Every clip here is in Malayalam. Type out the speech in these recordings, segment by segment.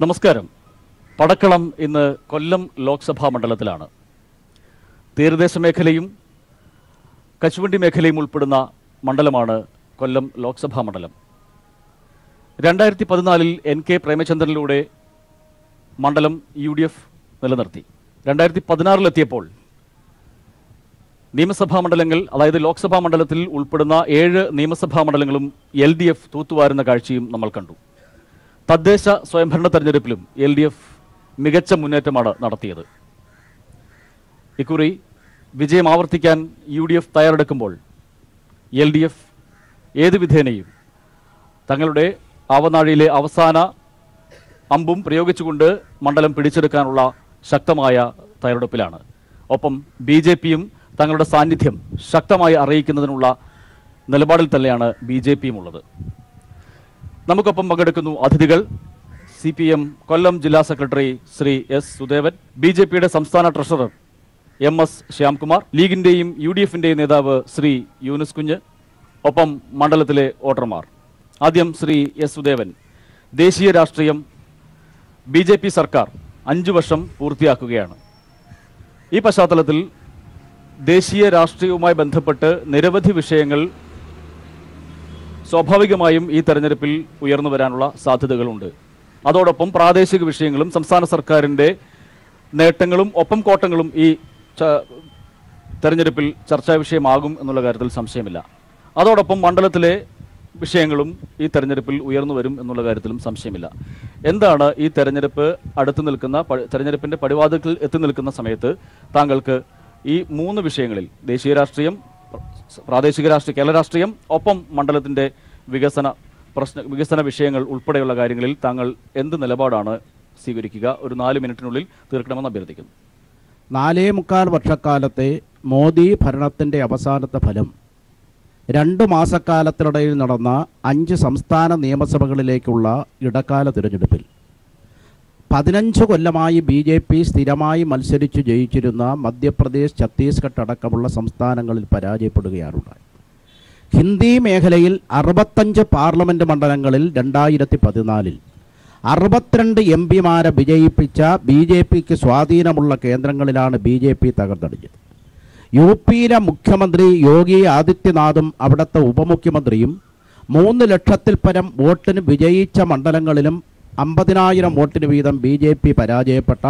നമസ്കാരം. പടക്കളം ഇന്ന് കൊല്ലം ലോക്സഭാ മണ്ഡലത്തിലാണ്. തീരദേശ മേഖലയും കശുവണ്ടി മേഖലയും ഉൾപ്പെടുന്ന മണ്ഡലമാണ് കൊല്ലം ലോക്സഭാ മണ്ഡലം. 2014 NK പ്രേമചന്ദ്രനിലൂടെ മണ്ഡലം UDF നിലനിർത്തി. 2016 നിയമസഭാ മണ്ഡലങ്ങൾ, അതായത് ലോക്സഭാ മണ്ഡലത്തിൽ ഉൾപ്പെടുന്ന 7 നിയമസഭാ മണ്ഡലങ്ങളും LDF തൂത്തുവാരുന്ന കാഴ്ചയും നമ്മൾ കണ്ടു. തദ്ദേശ സ്വയംഭരണ തെരഞ്ഞെടുപ്പിലും LDF മികച്ച മുന്നേറ്റമാണ് നടത്തിയത്. ഇക്കുറി വിജയം ആവർത്തിക്കാൻ UDF തയ്യാറെടുക്കുമ്പോൾ LDF ഏത് വിധേനയും തങ്ങളുടെ ആവനാഴിയിലെ അവസാന അമ്പും പ്രയോഗിച്ചുകൊണ്ട് മണ്ഡലം പിടിച്ചെടുക്കാനുള്ള ശക്തമായ തയ്യാറെടുപ്പിലാണ്. ഒപ്പം BJPയും തങ്ങളുടെ സാന്നിധ്യം ശക്തമായി അറിയിക്കുന്നതിനുള്ള നിലപാടിൽ തന്നെയാണ് BJPയും ഉള്ളത്. നമുക്കൊപ്പം പങ്കെടുക്കുന്നു അതിഥികൾ. CPM കൊല്ലം ജില്ലാ സെക്രട്ടറി ശ്രീ S. സുദേവൻ, BJPയുടെ സംസ്ഥാന ട്രഷറർ MS. ശ്യാംകുമാർ, ലീഗിന്റെയും UDFന്റെയും നേതാവ് ശ്രീ യൂനുസ് കുഞ്ഞ്, ഒപ്പം മണ്ഡലത്തിലെ വോട്ടർമാർ. ആദ്യം ശ്രീ S. സുദേവൻ. ദേശീയ രാഷ്ട്രീയം, BJP സർക്കാർ 5 വർഷം പൂർത്തിയാക്കുകയാണ്. ഈ പശ്ചാത്തലത്തിൽ ദേശീയ രാഷ്ട്രീയവുമായി ബന്ധപ്പെട്ട് നിരവധി വിഷയങ്ങൾ സ്വാഭാവികമായും ഈ തെരഞ്ഞെടുപ്പിൽ ഉയർന്നു വരാനുള്ള സാധ്യതകളുണ്ട്. അതോടൊപ്പം പ്രാദേശിക വിഷയങ്ങളും സംസ്ഥാന സർക്കാരിൻ്റെ നേട്ടങ്ങളും ഒപ്പം കോട്ടങ്ങളും ഈ തെരഞ്ഞെടുപ്പിൽ ചർച്ചാ വിഷയമാകും എന്നുള്ള കാര്യത്തിൽ സംശയമില്ല. അതോടൊപ്പം മണ്ഡലത്തിലെ വിഷയങ്ങളും ഈ തെരഞ്ഞെടുപ്പിൽ ഉയർന്നു വരും എന്നുള്ള കാര്യത്തിലും സംശയമില്ല. എന്താണ് ഈ തെരഞ്ഞെടുപ്പ് തെരഞ്ഞെടുപ്പിൻ്റെ പടിവാതിൽക്കൽ എത്തി നിൽക്കുന്ന സമയത്ത് താങ്കൾക്ക് ഈ 3 വിഷയങ്ങളിൽ, ദേശീയ രാഷ്ട്രീയം, പ്രാദേശിക രാഷ്ട്രീയം, കേരള രാഷ്ട്രീയം, ഒപ്പം മണ്ഡലത്തിൻ്റെ വികസന വിഷയങ്ങൾ ഉൾപ്പെടെയുള്ള കാര്യങ്ങളിൽ താങ്കൾ എന്ത് നിലപാടാണ് സ്വീകരിക്കുക? ഒരു 4 മിനിറ്റിനുള്ളിൽ തീർക്കണമെന്ന് അഭ്യർത്ഥിക്കുന്നു. 4.25 വർഷക്കാലത്തെ മോദി ഭരണത്തിൻ്റെ അവസാനത്തെ ഫലം 2 മാസക്കാലത്തിനിടയിൽ നടന്ന 5 സംസ്ഥാന നിയമസഭകളിലേക്കുള്ള ഇടക്കാല തിരഞ്ഞെടുപ്പിൽ 15 കൊല്ലമായി BJP സ്ഥിരമായി മത്സരിച്ചു ജയിച്ചിരുന്ന മധ്യപ്രദേശ്, ഛത്തീസ്ഗഡ് അടക്കമുള്ള സംസ്ഥാനങ്ങളിൽ പരാജയപ്പെടുകയാണുണ്ടായത്. ഹിന്ദി മേഖലയിൽ 65 പാർലമെൻറ്റ് മണ്ഡലങ്ങളിൽ 2014 62 MPമാരെ വിജയിപ്പിച്ച BJPക്ക് സ്വാധീനമുള്ള കേന്ദ്രങ്ങളിലാണ് BJP തകർന്നടിഞ്ഞത്. UPയിലെ മുഖ്യമന്ത്രി യോഗി ആദിത്യനാഥും അവിടുത്തെ ഉപമുഖ്യമന്ത്രിയും 3 ലക്ഷത്തിൽ പരം വോട്ടിന് വിജയിച്ച മണ്ഡലങ്ങളിലും 50,000 വോട്ടിന് വീതം BJP പരാജയപ്പെട്ട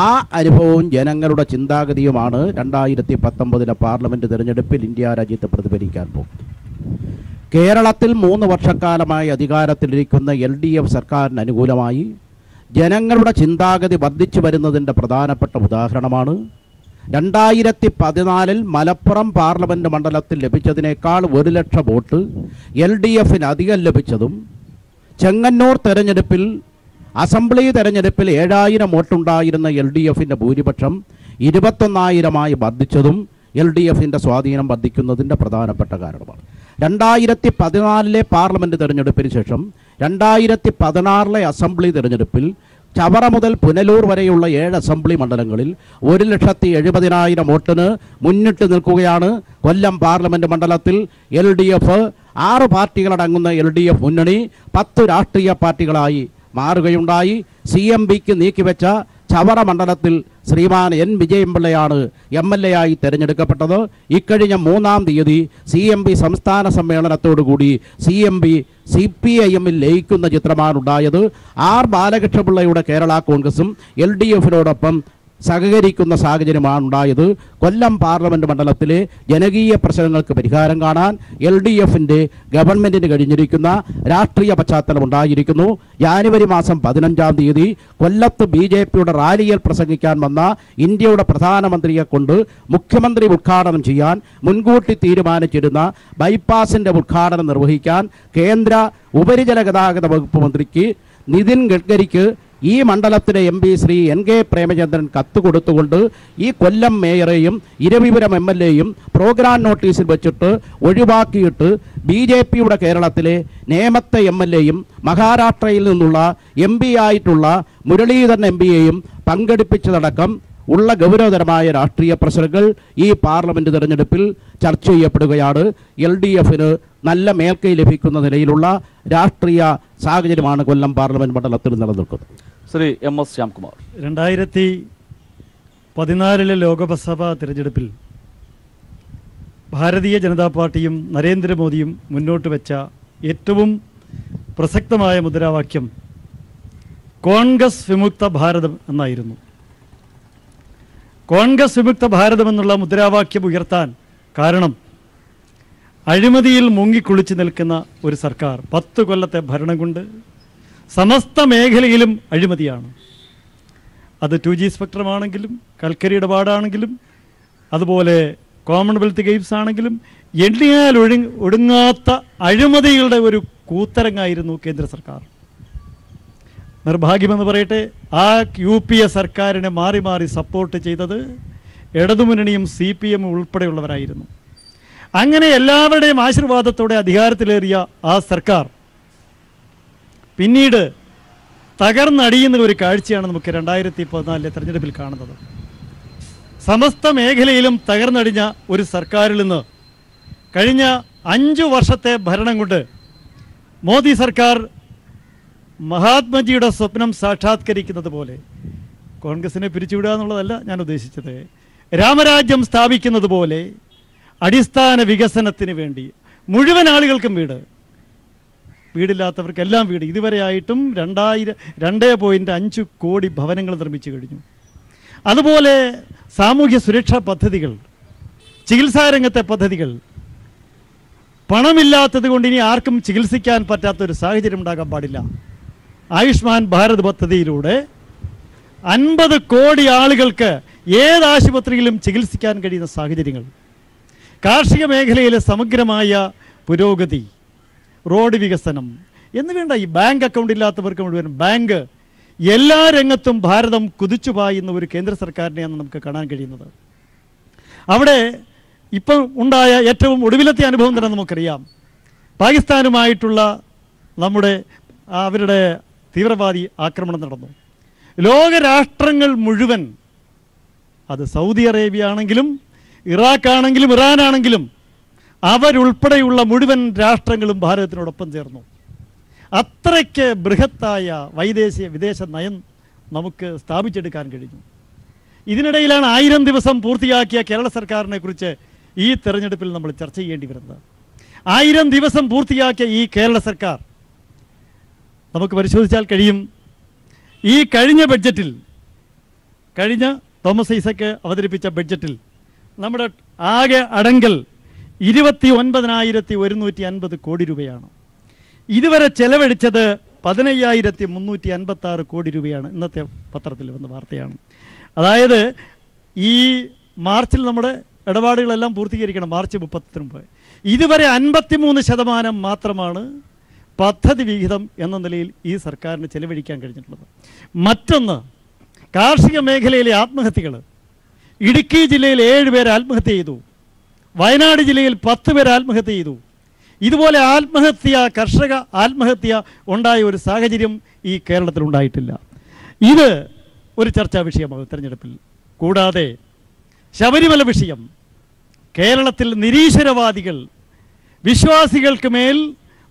ആ അനുഭവവും ജനങ്ങളുടെ ചിന്താഗതിയുമാണ് 2019 പാർലമെൻറ്റ് തിരഞ്ഞെടുപ്പിൽ ഇന്ത്യ രാജ്യത്ത് പ്രതിഫലിക്കാൻ പോകുന്നത്. കേരളത്തിൽ 3 വർഷക്കാലമായി അധികാരത്തിലിരിക്കുന്ന LDF സർക്കാരിന് അനുകൂലമായി ജനങ്ങളുടെ ചിന്താഗതി വർദ്ധിച്ചു വരുന്നതിൻ്റെ പ്രധാനപ്പെട്ട ഉദാഹരണമാണ് 2014 മലപ്പുറം പാർലമെൻറ്റ് മണ്ഡലത്തിൽ ലഭിച്ചതിനേക്കാൾ 1 ലക്ഷം വോട്ട് LDFന് അധികം ലഭിച്ചതും, ചെങ്ങന്നൂർ തെരഞ്ഞെടുപ്പിൽ അസംബ്ലി തെരഞ്ഞെടുപ്പിൽ 7,000 വോട്ടുണ്ടായിരുന്ന LDFൻ്റെ ഭൂരിപക്ഷം 21,000 വർദ്ധിച്ചതും LDFൻ്റെ സ്വാധീനം വർദ്ധിക്കുന്നതിൻ്റെ പ്രധാനപ്പെട്ട കാരണമാണ്. 2014 പാർലമെൻറ്റ് തെരഞ്ഞെടുപ്പിന് ശേഷം 2016 അസംബ്ലി തെരഞ്ഞെടുപ്പിൽ ചവറ മുതൽ പുനലൂർ വരെയുള്ള 7 അസംബ്ലി മണ്ഡലങ്ങളിൽ 1,70,000 വോട്ടിന് മുന്നിട്ട് നിൽക്കുകയാണ്. കൊല്ലം പാർലമെൻറ്റ് മണ്ഡലത്തിൽ LDF 6 പാർട്ടികളടങ്ങുന്ന LDF മുന്നണി 10 രാഷ്ട്രീയ പാർട്ടികളായി മാറുകയുണ്ടായി. CMBക്ക് നീക്കിവെച്ച ചവറ മണ്ഡലത്തിൽ ശ്രീമാൻ N. വിജയൻപിള്ളയാണ് MLA ആയി തിരഞ്ഞെടുക്കപ്പെട്ടത്. ഇക്കഴിഞ്ഞ 3-ാം തീയതി CMB സംസ്ഥാന സമ്മേളനത്തോടുകൂടി CMB CPIMൽ ലയിക്കുന്ന ചിത്രമാണുണ്ടായത്. R. ബാലകൃഷ്ണപിള്ളയുടെ കേരള കോൺഗ്രസും LDFനോടൊപ്പം സഹകരിക്കുന്ന സാഹചര്യമാണ് ഉണ്ടായത്. കൊല്ലം പാർലമെൻറ്റ് മണ്ഡലത്തിലെ ജനകീയ പ്രശ്നങ്ങൾക്ക് പരിഹാരം കാണാൻ LDFൻ്റെ ഗവൺമെൻറ്റിന് കഴിഞ്ഞിരിക്കുന്ന രാഷ്ട്രീയ പശ്ചാത്തലം ഉണ്ടായിരിക്കുന്നു. ജാനുവരി മാസം 15-ാം തീയതി കൊല്ലത്ത് BJPയുടെ റാലിയിൽ പ്രസംഗിക്കാൻ വന്ന ഇന്ത്യയുടെ പ്രധാനമന്ത്രിയെ കൊണ്ട് മുഖ്യമന്ത്രി ഉദ്ഘാടനം ചെയ്യാൻ മുൻകൂട്ടി തീരുമാനിച്ചിരുന്ന ബൈപ്പാസിൻ്റെ ഉദ്ഘാടനം നിർവഹിക്കാൻ കേന്ദ്ര ഉപരിജല ഗതാഗത വകുപ്പ് മന്ത്രിക്ക് നിതിൻ ഗഡ്കരിക്ക് ഈ മണ്ഡലത്തിലെ MP ശ്രീ NK പ്രേമചന്ദ്രൻ കത്ത് കൊടുത്തുകൊണ്ട് ഈ കൊല്ലം മേയറെയും ഇരവിപുരം MLAയും പ്രോഗ്രാം നോട്ടീസിൽ വെച്ചിട്ട് ഒഴിവാക്കിയിട്ട് BJPയുടെ കേരളത്തിലെ നേമത്തെ MLAയും മഹാരാഷ്ട്രയിൽ നിന്നുള്ള MP ആയിട്ടുള്ള മുരളീധരൻ MPയെയും പങ്കെടുപ്പിച്ചതടക്കം ഉള്ള ഗൗരവതരമായ രാഷ്ട്രീയ പ്രശ്നങ്ങൾ ഈ പാർലമെന്റ് തെരഞ്ഞെടുപ്പിൽ ചർച്ച ചെയ്യപ്പെടുകയാണ്. LDFന് നല്ല മേൽക്കൈ ലഭിക്കുന്ന നിലയിലുള്ള രാഷ്ട്രീയ സാഹചര്യമാണ് കൊല്ലം പാർലമെന്റ് മണ്ഡലത്തിൽ നിലനിൽക്കുന്നത്. ശ്രീ MS ശ്യാംകുമാർ, 2014 ലോകസഭാ തിരഞ്ഞെടുപ്പിൽ ഭാരതീയ ജനതാ പാർട്ടിയും നരേന്ദ്രമോദിയും മുന്നോട്ട് വെച്ച ഏറ്റവും പ്രസക്തമായ മുദ്രാവാക്യം കോൺഗ്രസ് വിമുക്ത ഭാരതം എന്നായിരുന്നു. കോൺഗ്രസ് വിമുക്ത ഭാരതം എന്നുള്ള മുദ്രാവാക്യം ഉയർത്താൻ കാരണം അഴിമതിയിൽ മുങ്ങിക്കുളിച്ച് നിൽക്കുന്ന ഒരു സർക്കാർ 10 കൊല്ലത്തെ ഭരണം കൊണ്ട് സമസ്ത മേഖലയിലും അഴിമതിയാണ്. അത് 2G സ്പെക്ട്രം ആണെങ്കിലും കൽക്കരി ഇടപാടാണെങ്കിലും അതുപോലെ കോമൺവെൽത്ത് ഗെയിംസ് ആണെങ്കിലും എണ്ണിയാൽ ഒടുങ്ങാത്ത അഴിമതികളുടെ ഒരു കൂത്തരങ്ങായിരുന്നു കേന്ദ്ര സർക്കാർ. നിർഭാഗ്യമെന്ന് പറയട്ടെ, ആ UPA സർക്കാരിനെ മാറി മാറി സപ്പോർട്ട് ചെയ്തത് ഇടതുമുന്നണിയും CPM ഉൾപ്പെടെയുള്ളവരായിരുന്നു. അങ്ങനെ എല്ലാവരുടെയും ആശീർവാദത്തോടെ അധികാരത്തിലേറിയ ആ സർക്കാർ പിന്നീട് തകർന്നടിയുന്ന ഒരു കാഴ്ചയാണ് നമുക്ക് 2014 തെരഞ്ഞെടുപ്പിൽ കാണുന്നത്. സമസ്ത മേഖലയിലും തകർന്നടിഞ്ഞ ഒരു സർക്കാരിൽ നിന്ന് കഴിഞ്ഞ 5 വർഷത്തെ ഭരണം കൊണ്ട് മോദി സർക്കാർ മഹാത്മജിയുടെ സ്വപ്നം സാക്ഷാത്കരിക്കുന്നത് പോലെ, കോൺഗ്രസിനെ പിരിച്ചുവിടുക എന്നുള്ളതല്ല ഞാൻ ഉദ്ദേശിച്ചത്, രാമരാജ്യം സ്ഥാപിക്കുന്നത് പോലെ അടിസ്ഥാന വികസനത്തിന് വേണ്ടി മുഴുവൻ ആളുകൾക്കും വീടില്ലാത്തവർക്കെല്ലാം വീട്, ഇതുവരെയായിട്ടും 2.5 കോടി ഭവനങ്ങൾ നിർമ്മിച്ചു കഴിഞ്ഞു. അതുപോലെ സാമൂഹ്യ സുരക്ഷാ പദ്ധതികൾ, ചികിത്സാരംഗത്തെ പദ്ധതികൾ, പണമില്ലാത്തത് കൊണ്ട് ഇനി ആർക്കും ചികിത്സിക്കാൻ പറ്റാത്തൊരു സാഹചര്യം ഉണ്ടാകാൻ പാടില്ല. ആയുഷ്മാൻ ഭാരത് പദ്ധതിയിലൂടെ 50 കോടി ആളുകൾക്ക് ഏത് ആശുപത്രിയിലും ചികിത്സിക്കാൻ കഴിയുന്ന സാഹചര്യങ്ങൾ, കാർഷിക മേഖലയിലെ സമഗ്രമായ പുരോഗതി, റോഡ് വികസനം എന്ന് വേണ്ട ഈ ബാങ്ക് അക്കൗണ്ട് ഇല്ലാത്തവർക്ക് മുഴുവൻ ബാങ്ക്, എല്ലാ രംഗത്തും ഭാരതം കുതിച്ചുപായുന്ന ഒരു കേന്ദ്ര സർക്കാരിനെയാണ് നമുക്ക് കാണാൻ കഴിയുന്നത്. അവിടെ ഇപ്പം ഉണ്ടായ ഏറ്റവും ഒടുവിലത്തെ അനുഭവം തന്നെ നമുക്കറിയാം. പാകിസ്ഥാനുമായിട്ടുള്ള അവരുടെ തീവ്രവാദി ആക്രമണം നടന്നു. ലോകരാഷ്ട്രങ്ങൾ മുഴുവൻ, അത് സൗദി അറേബ്യ ആണെങ്കിലും ഇറാഖ് ആണെങ്കിലും ഇറാനാണെങ്കിലും അവരുൾപ്പെടെയുള്ള മുഴുവൻ രാഷ്ട്രങ്ങളും ഭാരതത്തിനോടൊപ്പം ചേർന്നു. അത്രയ്ക്ക് ബൃഹത്തായ വിദേശ നയം നമുക്ക് സ്ഥാപിച്ചെടുക്കാൻ കഴിഞ്ഞു. ഇതിനിടയിലാണ് 1000 ദിവസം പൂർത്തിയാക്കിയ കേരള സർക്കാരിനെ കുറിച്ച് ഈ തെരഞ്ഞെടുപ്പിൽ നമ്മൾ ചർച്ച ചെയ്യേണ്ടി വരുന്നത്. 1000 ദിവസം പൂർത്തിയാക്കിയ ഈ കേരള സർക്കാർ നമുക്ക് പരിശോധിച്ചാൽ കഴിയും. ഈ കഴിഞ്ഞ തോമസ് ഐസക്ക് അവതരിപ്പിച്ച ബഡ്ജറ്റിൽ നമ്മുടെ ആകെ അടങ്കൽ 29,150 കോടി രൂപയാണ്. ഇതുവരെ ചെലവഴിച്ചത് 15,356 കോടി രൂപയാണ്. ഇന്നത്തെ പത്രത്തിൽ വന്ന വാർത്തയാണ്. അതായത് ഈ മാർച്ചിൽ നമ്മുടെ ഇടപാടുകളെല്ലാം പൂർത്തീകരിക്കണം, മാർച്ച് 30 മുമ്പ്. ഇതുവരെ 53% മാത്രമാണ് പദ്ധതി വിഹിതം എന്ന നിലയിൽ ഈ സർക്കാരിന് ചെലവഴിക്കാൻ കഴിഞ്ഞിട്ടുള്ളത്. മറ്റൊന്ന്, കാർഷിക മേഖലയിലെ ആത്മഹത്യകൾ. ഇടുക്കി ജില്ലയിൽ 7 പേർ ആത്മഹത്യ ചെയ്തു. വയനാട് ജില്ലയിൽ 10 പേർ ആത്മഹത്യ ചെയ്തു. ഇതുപോലെ കർഷക ആത്മഹത്യ ഉണ്ടായ ഒരു സാഹചര്യം ഈ കേരളത്തിൽ ഉണ്ടായിട്ടില്ല. ഇത് ഒരു ചർച്ചാ വിഷയമാകും തെരഞ്ഞെടുപ്പിൽ. കൂടാതെ ശബരിമല വിഷയം, കേരളത്തിൽ നിരീശ്വരവാദികൾ വിശ്വാസികൾക്ക് മേൽ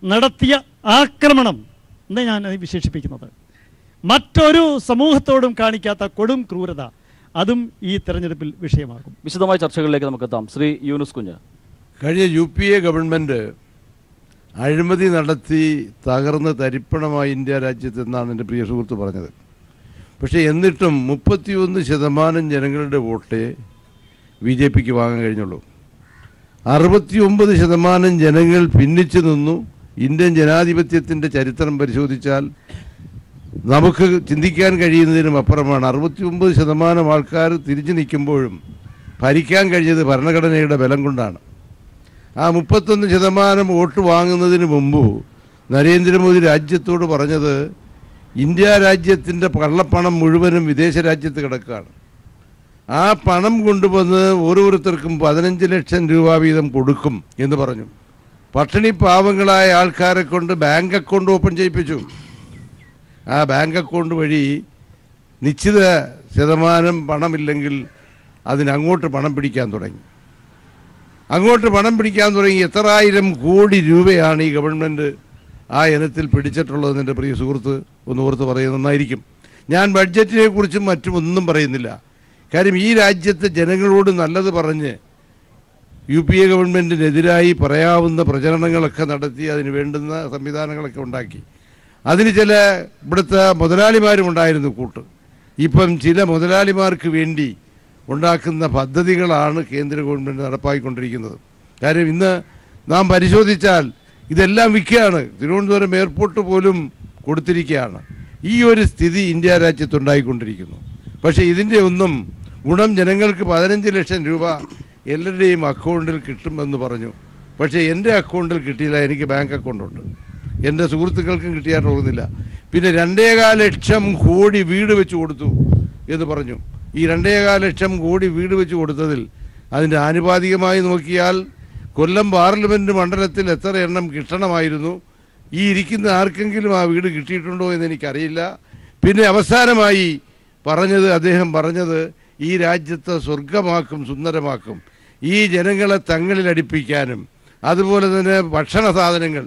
നടത്തിയ ആക്രമണം എന്ന് ഞാൻ വിശേഷിപ്പിക്കുന്നത്, മറ്റൊരു സമൂഹത്തോടും കാണിക്കാത്ത കൊടും ക്രൂരത, അതും ഈ തെരഞ്ഞെടുപ്പിൽ വിഷയമാകും. വിശദമായ ചർച്ചകളിലേക്ക് നമുക്ക് എത്താം. ശ്രീ യൂനുസ് കുഞ്ഞ്, കഴിഞ്ഞ UPA ഗവൺമെൻറ് അഴിമതി നടത്തി തകർന്ന് തരിപ്പണമായി ഇന്ത്യ രാജ്യത്തെന്നാണ് എൻ്റെ പ്രിയ സുഹൃത്ത് പറഞ്ഞത്. പക്ഷേ എന്നിട്ടും 31% ജനങ്ങളുടെ വോട്ടേ BJPക്ക് വാങ്ങാൻ കഴിഞ്ഞുള്ളൂ. 69% ജനങ്ങൾ ഭിന്നിച്ചു നിന്നു. ഇന്ത്യൻ ജനാധിപത്യത്തിൻ്റെ ചരിത്രം പരിശോധിച്ചാൽ നമുക്ക് ചിന്തിക്കാൻ കഴിയുന്നതിനും അപ്പുറമാണ്. 69% ആൾക്കാർ തിരിഞ്ഞു നിൽക്കുമ്പോഴും ഭരിക്കാൻ കഴിഞ്ഞത് ഭരണഘടനയുടെ ബലം കൊണ്ടാണ്. ആ 31% വോട്ട് വാങ്ങുന്നതിന് മുമ്പ് നരേന്ദ്രമോദി രാജ്യത്തോട് പറഞ്ഞത് ഇന്ത്യ രാജ്യത്തിൻ്റെ കള്ളപ്പണം മുഴുവനും വിദേശ രാജ്യത്ത് കിടക്കുകയാണ്. ആ പണം കൊണ്ടുവന്ന് ഓരോരുത്തർക്കും 15 ലക്ഷം രൂപ വീതം കൊടുക്കും എന്ന് പറഞ്ഞു. പട്ടിണി പാവങ്ങളായ ആൾക്കാരെ കൊണ്ട് ബാങ്ക് അക്കൗണ്ട് ഓപ്പൺ ചെയ്യിപ്പിച്ചു. ആ ബാങ്ക് അക്കൗണ്ട് വഴി നിശ്ചിത ശതമാനം പണമില്ലെങ്കിൽ അതിനങ്ങോട്ട് പണം പിടിക്കാൻ തുടങ്ങി. അങ്ങോട്ട് പണം പിടിക്കാൻ തുടങ്ങി. എത്രായിരം കോടി രൂപയാണ് ഈ ഗവൺമെൻറ് ആ ഇനത്തിൽ പിടിച്ചിട്ടുള്ളതെന്ന് എൻ്റെ പ്രിയ സുഹൃത്ത് ഒന്ന് ഓർത്ത് പറയുന്നത് നന്നായിരിക്കും. ഞാൻ ബഡ്ജറ്റിനെ കുറിച്ചും മറ്റും ഒന്നും പറയുന്നില്ല. കാര്യം ഈ രാജ്യത്തെ ജനങ്ങളോട് നല്ലത് പറഞ്ഞ് UPA ഗവൺമെൻറ്റിനെതിരായി പറയാവുന്ന പ്രചരണങ്ങളൊക്കെ നടത്തി അതിന് വേണ്ടുന്ന സംവിധാനങ്ങളൊക്കെ ഉണ്ടാക്കി. അതിന് ചില ഇവിടുത്തെ മുതലാളിമാരും ഉണ്ടായിരുന്നു കൂട്ട്. ഇപ്പം ചില മുതലാളിമാർക്ക് വേണ്ടി ഉണ്ടാക്കുന്ന പദ്ധതികളാണ് കേന്ദ്ര ഗവൺമെൻറ് നടപ്പാക്കിക്കൊണ്ടിരിക്കുന്നത്. കാര്യം ഇന്ന് നാം പരിശോധിച്ചാൽ ഇതെല്ലാം വിൽക്കുകയാണ്. തിരുവനന്തപുരം എയർപോർട്ട് പോലും കൊടുത്തിരിക്കുകയാണ്. ഈ ഒരു സ്ഥിതി ഇന്ത്യ രാജ്യത്തുണ്ടായിക്കൊണ്ടിരിക്കുന്നു. പക്ഷേ ഇതിൻ്റെ ഒന്നും ഗുണം ജനങ്ങൾക്ക് 15 ലക്ഷം രൂപ എല്ലാവരുടെയും അക്കൗണ്ടിൽ കിട്ടുമെന്ന് പറഞ്ഞു. പക്ഷേ എൻ്റെ അക്കൗണ്ടിൽ കിട്ടിയില്ല. എനിക്ക് ബാങ്ക് അക്കൗണ്ടുണ്ട്. എൻ്റെ സുഹൃത്തുക്കൾക്കും കിട്ടിയാൽ തോന്നുന്നില്ല. പിന്നെ 2.25 ലക്ഷം കോടി വീട് വെച്ച് കൊടുത്തു എന്ന് പറഞ്ഞു. ഈ 2.25 ലക്ഷം കോടി വീട് വെച്ച് കൊടുത്തതിൽ അതിൻ്റെ ആനുപാതികമായി നോക്കിയാൽ കൊല്ലം പാർലമെൻറ്റ് മണ്ഡലത്തിൽ എത്ര എണ്ണം കിട്ടണമായിരുന്നു? ഈ ഇരിക്കുന്ന ആർക്കെങ്കിലും ആ വീട് കിട്ടിയിട്ടുണ്ടോ എന്ന് എനിക്കറിയില്ല. പിന്നെ അവസാനമായി അദ്ദേഹം പറഞ്ഞത് ഈ രാജ്യത്തെ സ്വർഗമാക്കും, സുന്ദരമാക്കും, ഈ ജനങ്ങളെ തങ്ങളിൽ അടുപ്പിക്കാനും അതുപോലെ തന്നെ ഭക്ഷണ സാധനങ്ങൾ.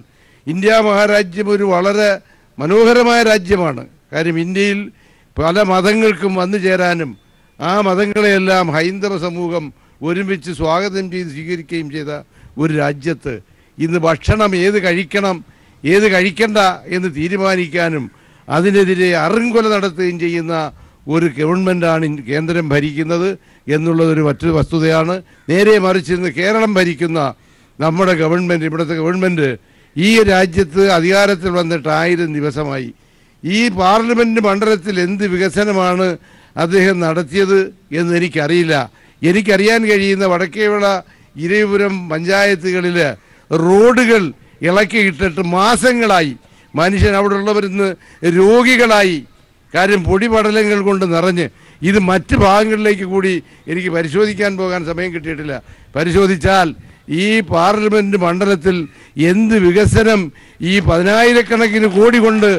ഇന്ത്യ മഹാരാജ്യം ഒരു വളരെ മനോഹരമായ രാജ്യമാണ്. കാര്യം ഇന്ത്യയിൽ പല മതങ്ങൾക്കും വന്നു ചേരാനും ആ മതങ്ങളെയെല്ലാം ഹൈന്ദവ സമൂഹം ഒരുമിച്ച് സ്വാഗതം ചെയ്ത് സ്വീകരിക്കുകയും ചെയ്ത ഒരു രാജ്യത്ത് ഇന്ന് ഭക്ഷണം ഏത് കഴിക്കണം ഏത് കഴിക്കണ്ട എന്ന് തീരുമാനിക്കാനും അതിനെതിരെ അറുങ്കൊല നടത്തുകയും ചെയ്യുന്ന ഒരു ഗവൺമെൻറ്റാണ് കേന്ദ്രം ഭരിക്കുന്നത് എന്നുള്ളതൊരു മറ്റൊരു വസ്തുതയാണ്. നേരെ മറിച്ച് ഇന്ന് കേരളം ഭരിക്കുന്ന നമ്മുടെ ഗവൺമെൻറ്, ഇവിടുത്തെ ഗവൺമെൻറ് ഈ രാജ്യത്ത് അധികാരത്തിൽ വന്നിട്ട് 1000 ദിവസമായി. ഈ പാർലമെൻറ്റ് മണ്ഡലത്തിൽ എന്ത് വികസനമാണ് അദ്ദേഹം നടത്തിയത് എന്ന് എനിക്കറിയില്ല. എനിക്കറിയാൻ കഴിയുന്ന വടക്കേവിള ഇരവിപുരം പഞ്ചായത്തുകളിൽ റോഡുകൾ ഇളക്കിയിട്ടിട്ട് മാസങ്ങളായി മനുഷ്യൻ അവിടെ ഉള്ളവരിന്ന് രോഗികളായി. കാര്യം പൊടിപടലങ്ങൾ കൊണ്ട് നിറഞ്ഞ്. ഇത് മറ്റ് ഭാഗങ്ങളിലേക്ക് കൂടി എനിക്ക് പരിശോധിക്കാൻ പോകാൻ സമയം കിട്ടിയിട്ടില്ല. പരിശോധിച്ചാൽ ഈ പാർലമെൻറ്റ് മണ്ഡലത്തിൽ എന്ത് വികസനം ഈ 10,000 കോടി കൊണ്ട്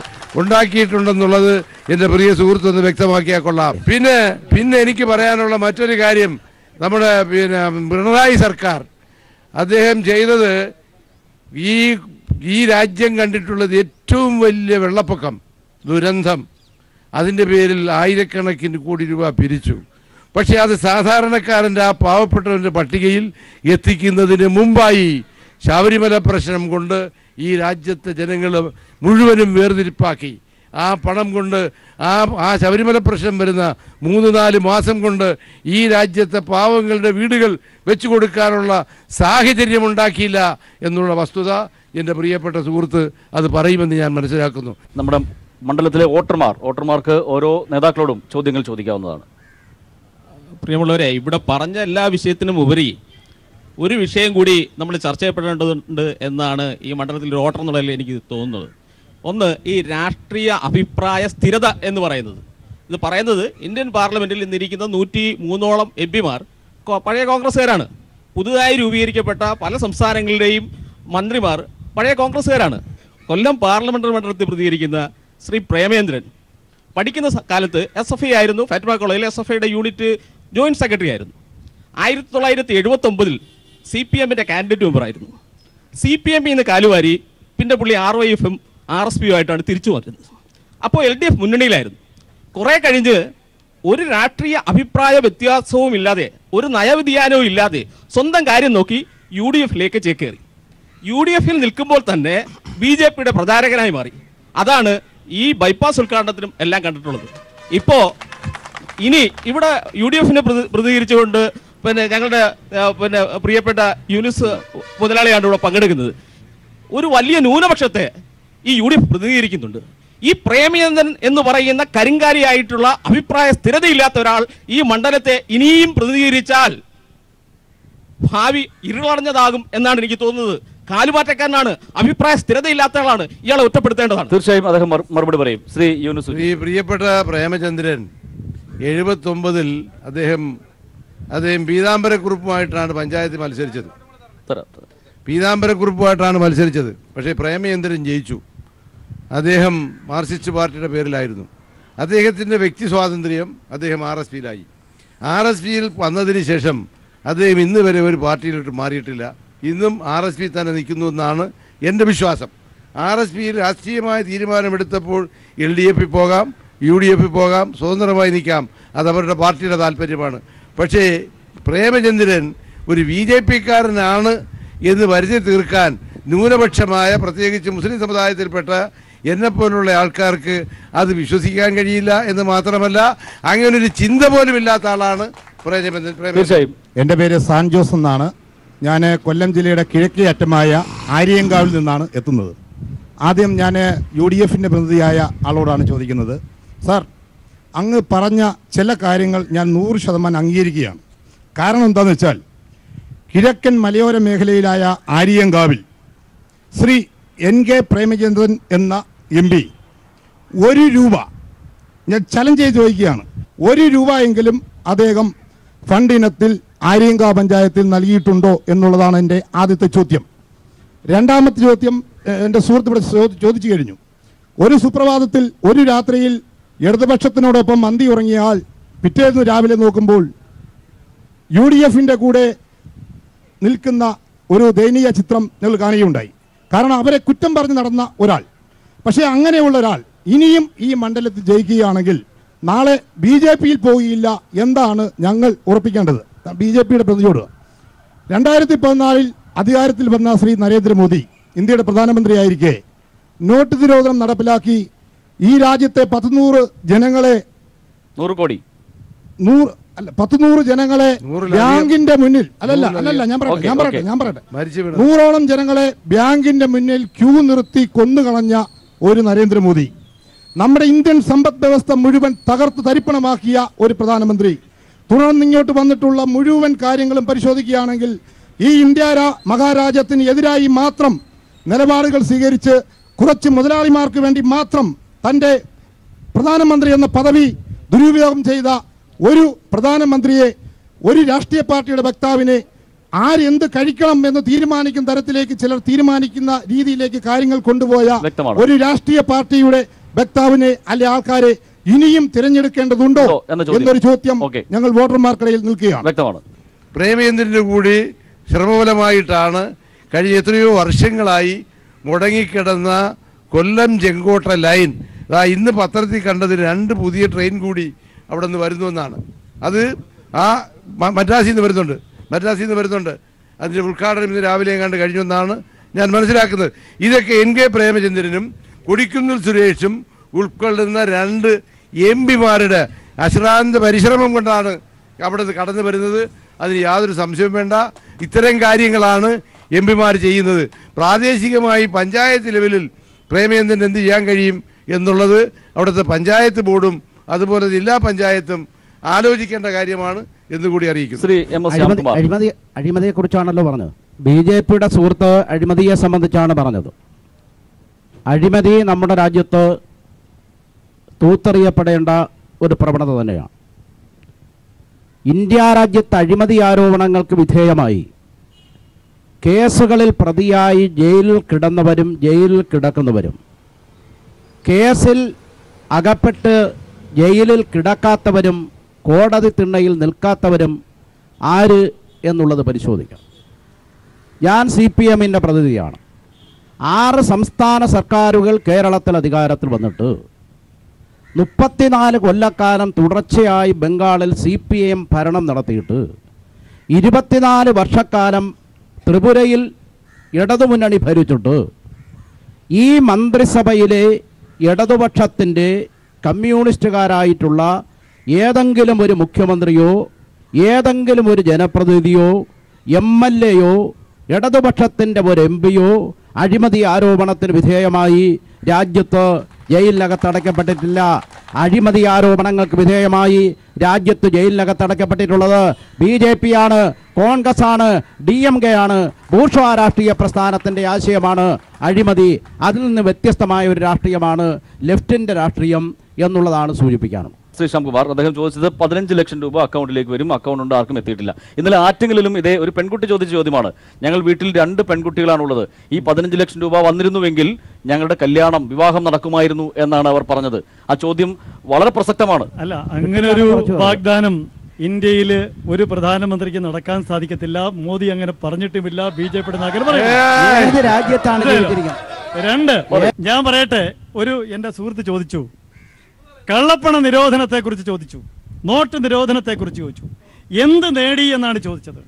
ഉണ്ടാക്കിയിട്ടുണ്ടെന്നുള്ളത് എൻ്റെ പ്രിയ സുഹൃത്തൊന്ന് വ്യക്തമാക്കിയാൽ കൊള്ളാം. പിന്നെ എനിക്ക് പറയാനുള്ള മറ്റൊരു കാര്യം, നമ്മുടെ പിണറായി സർക്കാർ അദ്ദേഹം ചെയ്തത് ഈ രാജ്യം കണ്ടിട്ടുള്ളത് ഏറ്റവും വലിയ വെള്ളപ്പൊക്കം ദുരന്തം. അതിൻ്റെ പേരിൽ 1000 കോടി രൂപ പിരിച്ചു. പക്ഷേ അത് സാധാരണക്കാരൻ്റെ ആ പാവപ്പെട്ടവൻ്റെ പട്ടികയിൽ എത്തിക്കുന്നതിന് മുമ്പായി ശബരിമല പ്രശ്നം കൊണ്ട് ഈ രാജ്യത്തെ ജനങ്ങൾ മുഴുവനും വേർതിരിപ്പാക്കി. ആ പണം കൊണ്ട് ആ ശബരിമല പ്രശ്നം വരുന്ന 3-4 മാസം കൊണ്ട് ഈ രാജ്യത്തെ പാവങ്ങളുടെ വീടുകൾ വെച്ചു കൊടുക്കാനുള്ള സാഹചര്യം ഉണ്ടാക്കിയില്ല എന്നുള്ള വസ്തുത എൻ്റെ പ്രിയപ്പെട്ട സുഹൃത്ത് അത് പറയുമെന്ന് ഞാൻ മനസ്സിലാക്കുന്നു. നമ്മുടെ മണ്ഡലത്തിലെ വോട്ടർമാർക്ക് ഓരോ നേതാക്കളോടും ചോദ്യങ്ങൾ ചോദിക്കാവുന്നതാണ്. പ്രിയമുള്ളവരെ, ഇവിടെ പറഞ്ഞ എല്ലാ വിഷയത്തിനും ഉപരി ഒരു വിഷയം കൂടി നമ്മൾ ചർച്ച ചെയ്യപ്പെടേണ്ടതുണ്ട് എന്നാണ് ഈ മണ്ഡലത്തിൽ ഒരു വോട്ടർ എന്നുള്ളതിൽ എനിക്ക് തോന്നുന്നത്. ഒന്ന്, ഈ രാഷ്ട്രീയ അഭിപ്രായ സ്ഥിരത എന്ന് പറയുന്നത്. ഇത് പറയുന്നത് ഇന്ത്യൻ പാർലമെൻറ്റിൽ ഇന്നിരിക്കുന്ന 103ഓളം MP-മാർ പഴയ കോൺഗ്രസ്സുകാരാണ്. പുതുതായി രൂപീകരിക്കപ്പെട്ട പല സംസ്ഥാനങ്ങളുടെയും മന്ത്രിമാർ പഴയ കോൺഗ്രസ്സുകാരാണ്. കൊല്ലം പാർലമെൻ്ററി മണ്ഡലത്തിൽ പ്രതികരിക്കുന്ന ശ്രീ പ്രേമേന്ദ്രൻ പഠിക്കുന്ന കാലത്ത് SFI ആയിരുന്നു. ഫാറ്റിമ കോളേജിൽ SFIയുടെ യൂണിറ്റ് ജോയിൻറ്റ് സെക്രട്ടറി ആയിരുന്നു. 1979 CPM-ൻ്റെ കാൻഡിഡേറ്റ് മെമ്പറായിരുന്നു. CPM നിന്ന് കാലുവാരി പിന്നെ പുള്ളി RYF-ഉം RSP ആയിട്ടാണ് തിരിച്ചു വന്നത്. അപ്പോൾ LDF മുന്നണിയിലായിരുന്നു. കുറേ കഴിഞ്ഞ് ഒരു രാഷ്ട്രീയ അഭിപ്രായ വ്യത്യാസവും ഇല്ലാതെ ഒരു നയവ്യതിയാനവും ഇല്ലാതെ സ്വന്തം കാര്യം നോക്കി UDF-ലേക്ക് ചേക്കേറി. UDF-ൽ നിൽക്കുമ്പോൾ തന്നെ BJP-യുടെ പ്രചാരകനായി മാറി. അതാണ് ഈ ബൈപ്പാസ് ഉദ്ഘാടനത്തിനും എല്ലാം കണ്ടിട്ടുള്ളത്. ഇപ്പോൾ ഇനി ഇവിടെ UDF-നെ പ്രതികരിച്ചുകൊണ്ട് ഞങ്ങളുടെ പ്രിയപ്പെട്ട യൂനിസ് മുതലാളിയാണ് ഇവിടെ പങ്കെടുക്കുന്നത്. ഒരു വലിയ ന്യൂനപക്ഷത്തെ ഈ UDF പ്രതിനിധീകരിക്കുന്നുണ്ട്. ഈ പ്രേമചന്ദ്രൻ എന്ന് പറയുന്ന കരിങ്കാരിയായിട്ടുള്ള അഭിപ്രായ സ്ഥിരതയില്ലാത്ത ഒരാൾ ഈ മണ്ഡലത്തെ ഇനിയും പ്രതിനിധീകരിച്ചാൽ ഭാവി ഇരുളടഞ്ഞതാകും എന്നാണ് എനിക്ക് തോന്നുന്നത്. കാലുമാറ്റക്കാരനാണ്, അഭിപ്രായ സ്ഥിരതയില്ലാത്ത ആളാണ്. ഇയാളെ ഒറ്റപ്പെടുത്തേണ്ടതാണ്. തീർച്ചയായും അദ്ദേഹം മറുപടി പറയും. ശ്രീ യൂനുസ്. ഈ പ്രിയപ്പെട്ട പ്രേമചന്ദ്രൻ 79-ൽ അദ്ദേഹം പീതാംബരക്കുറുപ്പുമായിട്ടാണ് പഞ്ചായത്തിൽ മത്സരിച്ചത്. പീതാംബരക്കുറുപ്പുമായിട്ടാണ് മത്സരിച്ചത്. പക്ഷേ പ്രേമചന്ദ്രൻ ജയിച്ചു. അദ്ദേഹം മാർക്സിസ്റ്റ് പാർട്ടിയുടെ പേരിലായിരുന്നു. അദ്ദേഹത്തിൻ്റെ വ്യക്തി സ്വാതന്ത്ര്യം അദ്ദേഹം RSPയിലായി. RSPയിൽ വന്നതിന് ശേഷം അദ്ദേഹം ഇന്ന് വരെ ഒരു പാർട്ടിയിലോട്ട് മാറിയിട്ടില്ല. ഇന്നും RSP തന്നെ നിൽക്കുന്നു എന്നാണ് എൻ്റെ വിശ്വാസം. RSPയിൽ രാഷ്ട്രീയമായ തീരുമാനമെടുത്തപ്പോൾ LDF പോകാം, UDF പോകാം, സ്വതന്ത്രമായി നിൽക്കാം, അത് അവരുടെ പാർട്ടിയുടെ താല്പര്യമാണ്. പക്ഷേ പ്രേമചന്ദ്രൻ ഒരു BJPക്കാരനാണ് എന്ന് വരുത്തി തീർക്കാൻ ന്യൂനപക്ഷമായ പ്രത്യേകിച്ച് മുസ്ലിം സമുദായത്തിൽപ്പെട്ട എന്നെപ്പോലുള്ള ആൾക്കാർക്ക് അത് വിശ്വസിക്കാൻ കഴിയില്ല എന്ന് മാത്രമല്ല അങ്ങനൊരു ചിന്ത പോലും ഇല്ലാത്ത ആളാണ് പ്രേമചന്ദ്രൻ. എൻ്റെ പേര് സാൻ ജോസ് എന്നാണ്. ഞാൻ കൊല്ലം ജില്ലയുടെ കിഴക്കേ അറ്റമായ ആര്യങ്കാവിൽ നിന്നാണ് എത്തുന്നത്. ആദ്യം ഞാൻ UDFിൻ്റെ പ്രതിനിധിയായ ആളോടാണ് ചോദിക്കുന്നത്. സാർ, അങ്ങ് പറഞ്ഞ ചില കാര്യങ്ങൾ ഞാൻ 100% അംഗീകരിക്കുകയാണ്. കാരണം എന്താണെന്ന് വെച്ചാൽ കിഴക്കൻ മലയോര മേഖലയിലായ ആര്യങ്കാവിൽ ശ്രീ NK പ്രേമചന്ദ്രൻ എന്ന MP 1 രൂപ, ഞാൻ ചലഞ്ച് ചെയ്ത് ചോദിക്കുകയാണ്, 1 രൂപ എങ്കിലും അദ്ദേഹം ഫണ്ട് ഇനത്തിൽ ആര്യങ്കാവ് പഞ്ചായത്തിൽ നൽകിയിട്ടുണ്ടോ എന്നുള്ളതാണ് എൻ്റെ ആദ്യത്തെ ചോദ്യം. രണ്ടാമത്തെ ചോദ്യം എൻ്റെ സുഹൃത്ത് ഇവിടെ ചോദിച്ചു കഴിഞ്ഞു. ഒരു സുപ്രഭാതത്തിൽ ഒരു രാത്രിയിൽ ഇടതുപക്ഷത്തിനോടൊപ്പം മന്തി ഉറങ്ങിയ ആൾ പിറ്റേന്ന് രാവിലെ നോക്കുമ്പോൾ UDFിൻ്റെ കൂടെ നിൽക്കുന്ന ഒരു ദയനീയ ചിത്രം നിങ്ങൾ കാണുകയുണ്ടായി. കാരണം അവരെ കുറ്റം പറഞ്ഞ് നടന്ന ഒരാൾ. പക്ഷേ അങ്ങനെയുള്ള ഒരാൾ ഇനിയും ഈ മണ്ഡലത്തിൽ ജയിക്കുകയാണെങ്കിൽ നാളെ BJPയിൽ പോവുകയില്ല എന്താണ് ഞങ്ങൾ ഉറപ്പിക്കേണ്ടത് BJPയുടെ പ്രതിയോട്. 2014 അധികാരത്തിൽ വന്ന ശ്രീ നരേന്ദ്രമോദി ഇന്ത്യയുടെ പ്രധാനമന്ത്രിയായിരിക്കെ നോട്ട് നിരോധനം നടപ്പിലാക്കി ഈ രാജ്യത്തെ 100 ജനങ്ങളെ 100 കോടി 100 ജനങ്ങളെ ബാങ്കിന്റെ മുന്നിൽ ഞാൻ പറയട്ടെ 100ഓളം ജനങ്ങളെ ബാങ്കിന്റെ മുന്നിൽ ക്യൂ നിർത്തി കൊന്നുകളഞ്ഞ ഒരു നരേന്ദ്രമോദി, നമ്മുടെ ഇന്ത്യൻ സമ്പദ് വ്യവസ്ഥ മുഴുവൻ തകർത്ത് തരിപ്പണമാക്കിയ ഒരു പ്രധാനമന്ത്രി, തുടർന്നിങ്ങോട്ട് വന്നിട്ടുള്ള മുഴുവൻ കാര്യങ്ങളും പരിശോധിക്കുകയാണെങ്കിൽ ഈ ഇന്ത്യ മഹാരാജ്യത്തിന് എതിരായി മാത്രം നിലപാടുകൾ സ്വീകരിച്ച് കുറച്ച് മുതലാളിമാർക്ക് വേണ്ടി മാത്രം തൻ്റെ പ്രധാനമന്ത്രി എന്ന പദവി ദുരുപയോഗം ചെയ്ത ഒരു പ്രധാനമന്ത്രിയെ, ഒരു രാഷ്ട്രീയ പാർട്ടിയുടെ വക്താവിനെ ആരെന്ത് കഴിക്കണം എന്ന് തീരുമാനിക്കുന്ന തരത്തിലേക്ക് ചിലർ തീരുമാനിക്കുന്ന രീതിയിലേക്ക് കാര്യങ്ങൾ കൊണ്ടുപോയ ഒരു രാഷ്ട്രീയ പാർട്ടിയുടെ വക്താവിനെ അല്ലെ ആൾക്കാരെ ഇനിയും തിരഞ്ഞെടുക്കേണ്ടതുണ്ടോ എന്നൊരു ചോദ്യം ഞങ്ങൾ വോട്ടർമാർക്കിടയിൽ നിൽക്കുകയാണ്. പ്രേമചന്ദ്രന്റെ കൂടി ശ്രമഫലമായിട്ടാണ് കഴിഞ്ഞ എത്രയോ വർഷങ്ങളായി മുടങ്ങിക്കിടന്ന കൊല്ലം ചെങ്കോട്ട ലൈൻ ഇന്ന് പത്രത്തിൽ കണ്ടത് 2 പുതിയ ട്രെയിൻ കൂടി അവിടെ നിന്ന് വരുന്നുവെന്നാണ്. അത് മദ്രാസിൽ നിന്ന് വരുന്നുണ്ട്. അതിൻ്റെ ഉദ്ഘാടനം ഇന്ന് രാവിലെ കണ്ട് കഴിഞ്ഞെന്നാണ് ഞാൻ മനസ്സിലാക്കുന്നത്. ഇതൊക്കെ NK പ്രേമചന്ദ്രനും കൊടിക്കുന്നിൽ സുരേഷും ഉൾക്കൊള്ളുന്ന 2 MPമാരുടെ അശ്രാന്ത പരിശ്രമം കൊണ്ടാണ് അവിടെ നിന്ന് കടന്നു വരുന്നത്. അതിന് യാതൊരു സംശയവും വേണ്ട. ഇത്തരം കാര്യങ്ങളാണ് MPമാർ ചെയ്യുന്നത്. പ്രാദേശികമായി പഞ്ചായത്ത് ലെവലിൽ പ്രേമചന്ദ്രൻ എന്ത് ചെയ്യാൻ കഴിയും എന്നുള്ളത് അവിടുത്തെ പഞ്ചായത്ത് ബോർഡും അതുപോലെ ജില്ലാ പഞ്ചായത്തും ആലോചിക്കേണ്ട കാര്യമാണ് എന്നുകൂടി അറിയിക്കുന്നു. അഴിമതിയെ കുറിച്ചാണല്ലോ പറഞ്ഞത്. BJPയുടെ സുഹൃത്ത് അഴിമതിയെ സംബന്ധിച്ചാണ് പറഞ്ഞത്. അഴിമതി നമ്മുടെ രാജ്യത്ത് തൂത്തെറിയപ്പെടേണ്ട ഒരു പ്രവണത തന്നെയാണ്. ഇന്ത്യ രാജ്യത്ത് അഴിമതി ആരോപണങ്ങൾക്ക് വിധേയമായി കേസുകളിൽ പ്രതിയായി ജയിലിൽ കിടന്നവരും ജയിലിൽ കിടക്കുന്നവരും, കേസിൽ അകപ്പെട്ട് ജയിലിൽ കിടക്കാത്തവരും കോടതി തിണ്ണയിൽ നിൽക്കാത്തവരും ആര് എന്നുള്ളത് പരിശോധിക്കാം. ഞാൻ CPMൻ്റെ പ്രതിനിധിയാണ്. 6 സംസ്ഥാന സർക്കാരുകൾ കേരളത്തിൽ അധികാരത്തിൽ വന്നിട്ട് 34 കൊല്ലക്കാലം തുടർച്ചയായി ബംഗാളിൽ CPM ഭരണം നടത്തിയിട്ട് 24 വർഷക്കാലം ത്രിപുരയിൽ ഇടതുമുന്നണി ഭരിച്ചിട്ട് ഈ മന്ത്രിസഭയിലെ ഇടതുപക്ഷത്തിൻ്റെ കമ്മ്യൂണിസ്റ്റുകാരായിട്ടുള്ള ഏതെങ്കിലും ഒരു മുഖ്യമന്ത്രിയോ ഏതെങ്കിലും ഒരു ജനപ്രതിനിധിയോ MLAയോ ഇടതുപക്ഷത്തിൻ്റെ ഒരു MPയോ അഴിമതി ആരോപണത്തിന് വിധേയമായി രാജ്യത്ത് ജയിലിനകത്തടയ്ക്കപ്പെട്ടിട്ടില്ല. അഴിമതി ആരോപണങ്ങൾക്ക് വിധേയമായി രാജ്യത്ത് ജയിലിനകത്തടയ്ക്കപ്പെട്ടിട്ടുള്ളത് BJPയാണ്, കോൺഗ്രസ്സാണ്, DMK ആണ്. ബൂർഷ്വാ രാഷ്ട്രീയ പ്രസ്ഥാനത്തിൻ്റെ ആശയമാണ് അഴിമതി. അതിൽ നിന്ന് വ്യത്യസ്തമായ ഒരു രാഷ്ട്രീയമാണ് ലെഫ്റ്റിൻ്റെ രാഷ്ട്രീയം എന്നുള്ളതാണ് സൂചിപ്പിക്കാനും. ശ്രീ ശ്യാംകുമാർ, അദ്ദേഹം ചോദിച്ചത് 15 ലക്ഷം രൂപ അക്കൗണ്ടിലേക്ക് വരും, അക്കൗണ്ട് ഉണ്ട്, ആർക്കും എത്തിയിട്ടില്ല. ഇന്നലെ ആറ്റിങ്ങലിലും ഇതേ ഒരു പെൺകുട്ടി ചോദിച്ച ചോദ്യമാണ്. ഞങ്ങൾ വീട്ടിൽ 2 പെൺകുട്ടികളാണുള്ളത്. ഈ 15 ലക്ഷം രൂപ വന്നിരുന്നുവെങ്കിൽ ഞങ്ങളുടെ കല്യാണം വിവാഹം നടക്കുമായിരുന്നു എന്നാണ് അവർ പറഞ്ഞത്. ആ ചോദ്യം വളരെ പ്രസക്തമാണ്. അല്ല, അങ്ങനെ ഒരു വാഗ്ദാനം ഇന്ത്യയിൽ ഒരു പ്രധാനമന്ത്രിക്ക് നടക്കാൻ സാധിക്കത്തില്ല. മോദി അങ്ങനെ പറഞ്ഞിട്ടുമില്ല, BJP രാജ്യത്താണ്. രണ്ട്, ഞാൻ പറയട്ടെ, എന്റെ സുഹൃത്ത് ചോദിച്ചു, കള്ളപ്പണ നിരോധനത്തെ കുറിച്ച് ചോദിച്ചു, നോട്ട് നിരോധനത്തെ കുറിച്ച് ചോദിച്ചു, എന്ത് നേടി എന്നാണ് ചോദിച്ചത്.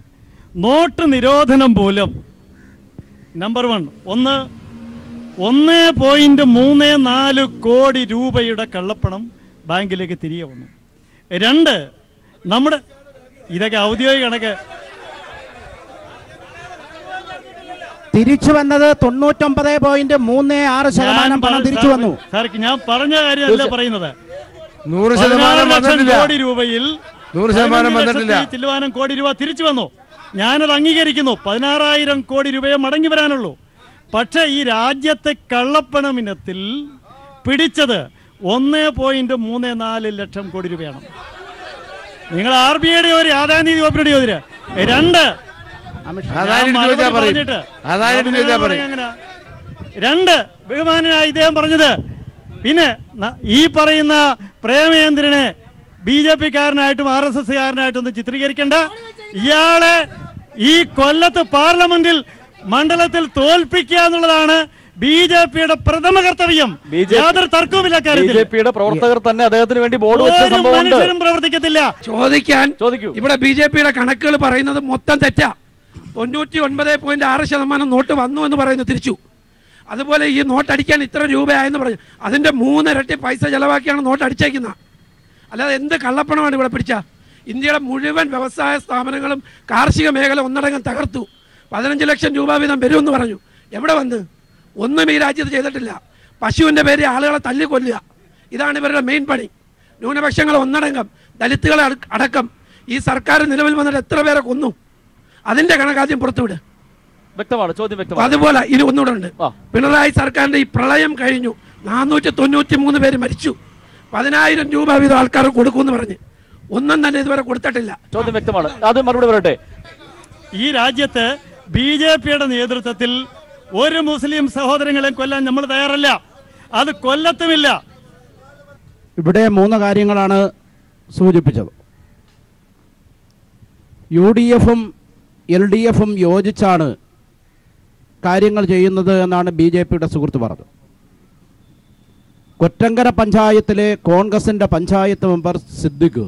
നോട്ട് നിരോധനം മൂലം നമ്പർ 1 1.34 കോടി രൂപയുടെ കള്ളപ്പണം ബാങ്കിലേക്ക് തിരികെ വന്നു. 2, നമ്മുടെ ഇതൊക്കെ ഔദ്യോഗിക കണക്ക് തിരിച്ചു വന്നത് 99.36% പണം തിരിച്ചു വന്നു. സാർ, ഞാൻ പറഞ്ഞ കാര്യമല്ല പറയുന്നത്. 100% കോടി രൂപയിൽ 100% കോടി രൂപ തിരിച്ചു വന്നു. ഞാനത് അംഗീകരിക്കുന്നു. 16,000 കോടി രൂപയെ മടങ്ങി വരാനുള്ളൂ. പക്ഷെ ഈ രാജ്യത്തെ കള്ളപ്പണം ഇനത്തിൽ പിടിച്ചത് 1.34 ലക്ഷം കോടി രൂപയാണ്. നിങ്ങൾ RBIയുടെ ഒരു ആദായനികുതി വകുപ്പിന്റെ ചോദ്യം. 2, ബഹുമാനായ ഇദ്ദേഹം പറഞ്ഞത്. പിന്നെ ഈ പറയുന്ന പ്രേമചന്ദ്രനെ BJP-കാരനായിട്ടും RSS-കാരനായിട്ടും ഒന്നും ചിത്രീകരിക്കേണ്ട. ഇയാളെ ഈ കൊല്ലത്ത് പാർലമെന്റിൽ മണ്ഡലത്തിൽ തോൽപ്പിക്കുക എന്നുള്ളതാണ് BJP-യുടെ പ്രഥമ കർത്തവ്യം. യാതൊരു തർക്കവുമില്ല. BJP-യുടെ പ്രവർത്തകർ തന്നെ അദ്ദേഹത്തിന് വേണ്ടി ബോർഡ് വെച്ച സംഭവം പ്രവർത്തിക്കത്തില്ല. ചോദിക്കൂ. ഇവിടെ BJP-യുടെ കണക്കുകൾ പറയുന്നത് മൊത്തം തെറ്റാ. 99.6% നോട്ട് വന്നു എന്ന് പറയുന്നു തിരിച്ചു. അതുപോലെ ഈ നോട്ട് അടിക്കാൻ ഇത്ര രൂപയായെന്ന് പറഞ്ഞു. അതിന്റെ 3 ഇരട്ടി പൈസ ചെലവാക്കിയാണ് നോട്ട് അടിച്ചേക്കുന്നത്. അല്ലാതെ എന്ത് കള്ളപ്പണമാണ് ഇവിടെ പിടിച്ച? ഇന്ത്യയുടെ മുഴുവൻ വ്യവസായ സ്ഥാപനങ്ങളും കാർഷിക മേഖല ഒന്നടങ്കം തകർത്തു. 15 ലക്ഷം രൂപ വീതം വരുമെന്ന് പറഞ്ഞു. എവിടെ വന്ന്? ഒന്നും ഈ രാജ്യത്ത് ചെയ്തിട്ടില്ല. പശുവിൻ്റെ പേര് ആളുകളെ തല്ലിക്കൊല്ലുക, ഇതാണ് ഇവരുടെ മെയിൻ പണി. ന്യൂനപക്ഷങ്ങൾ ഒന്നടങ്കം, ദലിത്തുകളെ അടക്കം ഈ സർക്കാർ നിലവിൽ വന്നിട്ട് എത്ര പേരെ കൊന്നു? അതിന്റെ കണക്കാദ്യം പുറത്തുവിട്. വ്യക്തമാണ്, ചോദ്യം വ്യക്തമാണ്. അതുപോലെ ഇനി ഒന്നുകൂടെ ഉണ്ട്. പിണറായി സർക്കാരിന്റെ ഈ പ്രളയം കഴിഞ്ഞു, 493 പേര് മരിച്ചു. 10,000 രൂപ വീതം ആൾക്കാർ കൊടുക്കുമെന്ന് പറഞ്ഞ് ഒന്നും തന്നെ ഇതുവരെ കൊടുത്തിട്ടില്ല. ചോദ്യം വ്യക്തമാണ്. അത് മറുപടി പറയട്ടെ. ഈ രാജ്യത്ത് BJP-യുടെ നേതൃത്വത്തിൽ ഒരു മുസ്ലിം സഹോദരങ്ങളെ കൊല്ലാൻ നമ്മൾ തയ്യാറല്ല. അത് കൊല്ലത്തുമില്ല. ഇവിടെ 3 കാര്യങ്ങളാണ് സൂചിപ്പിച്ചത്. UDF-ഉം LDF-ഉം യോജിച്ചാണ് കാര്യങ്ങൾ ചെയ്യുന്നത് എന്നാണ് BJP-യുടെ സുഹൃത്ത് പറഞ്ഞത്. കൊറ്റങ്കര പഞ്ചായത്തിലെ കോൺഗ്രസിൻ്റെ പഞ്ചായത്ത് മെമ്പർ സിദ്ദിഖ്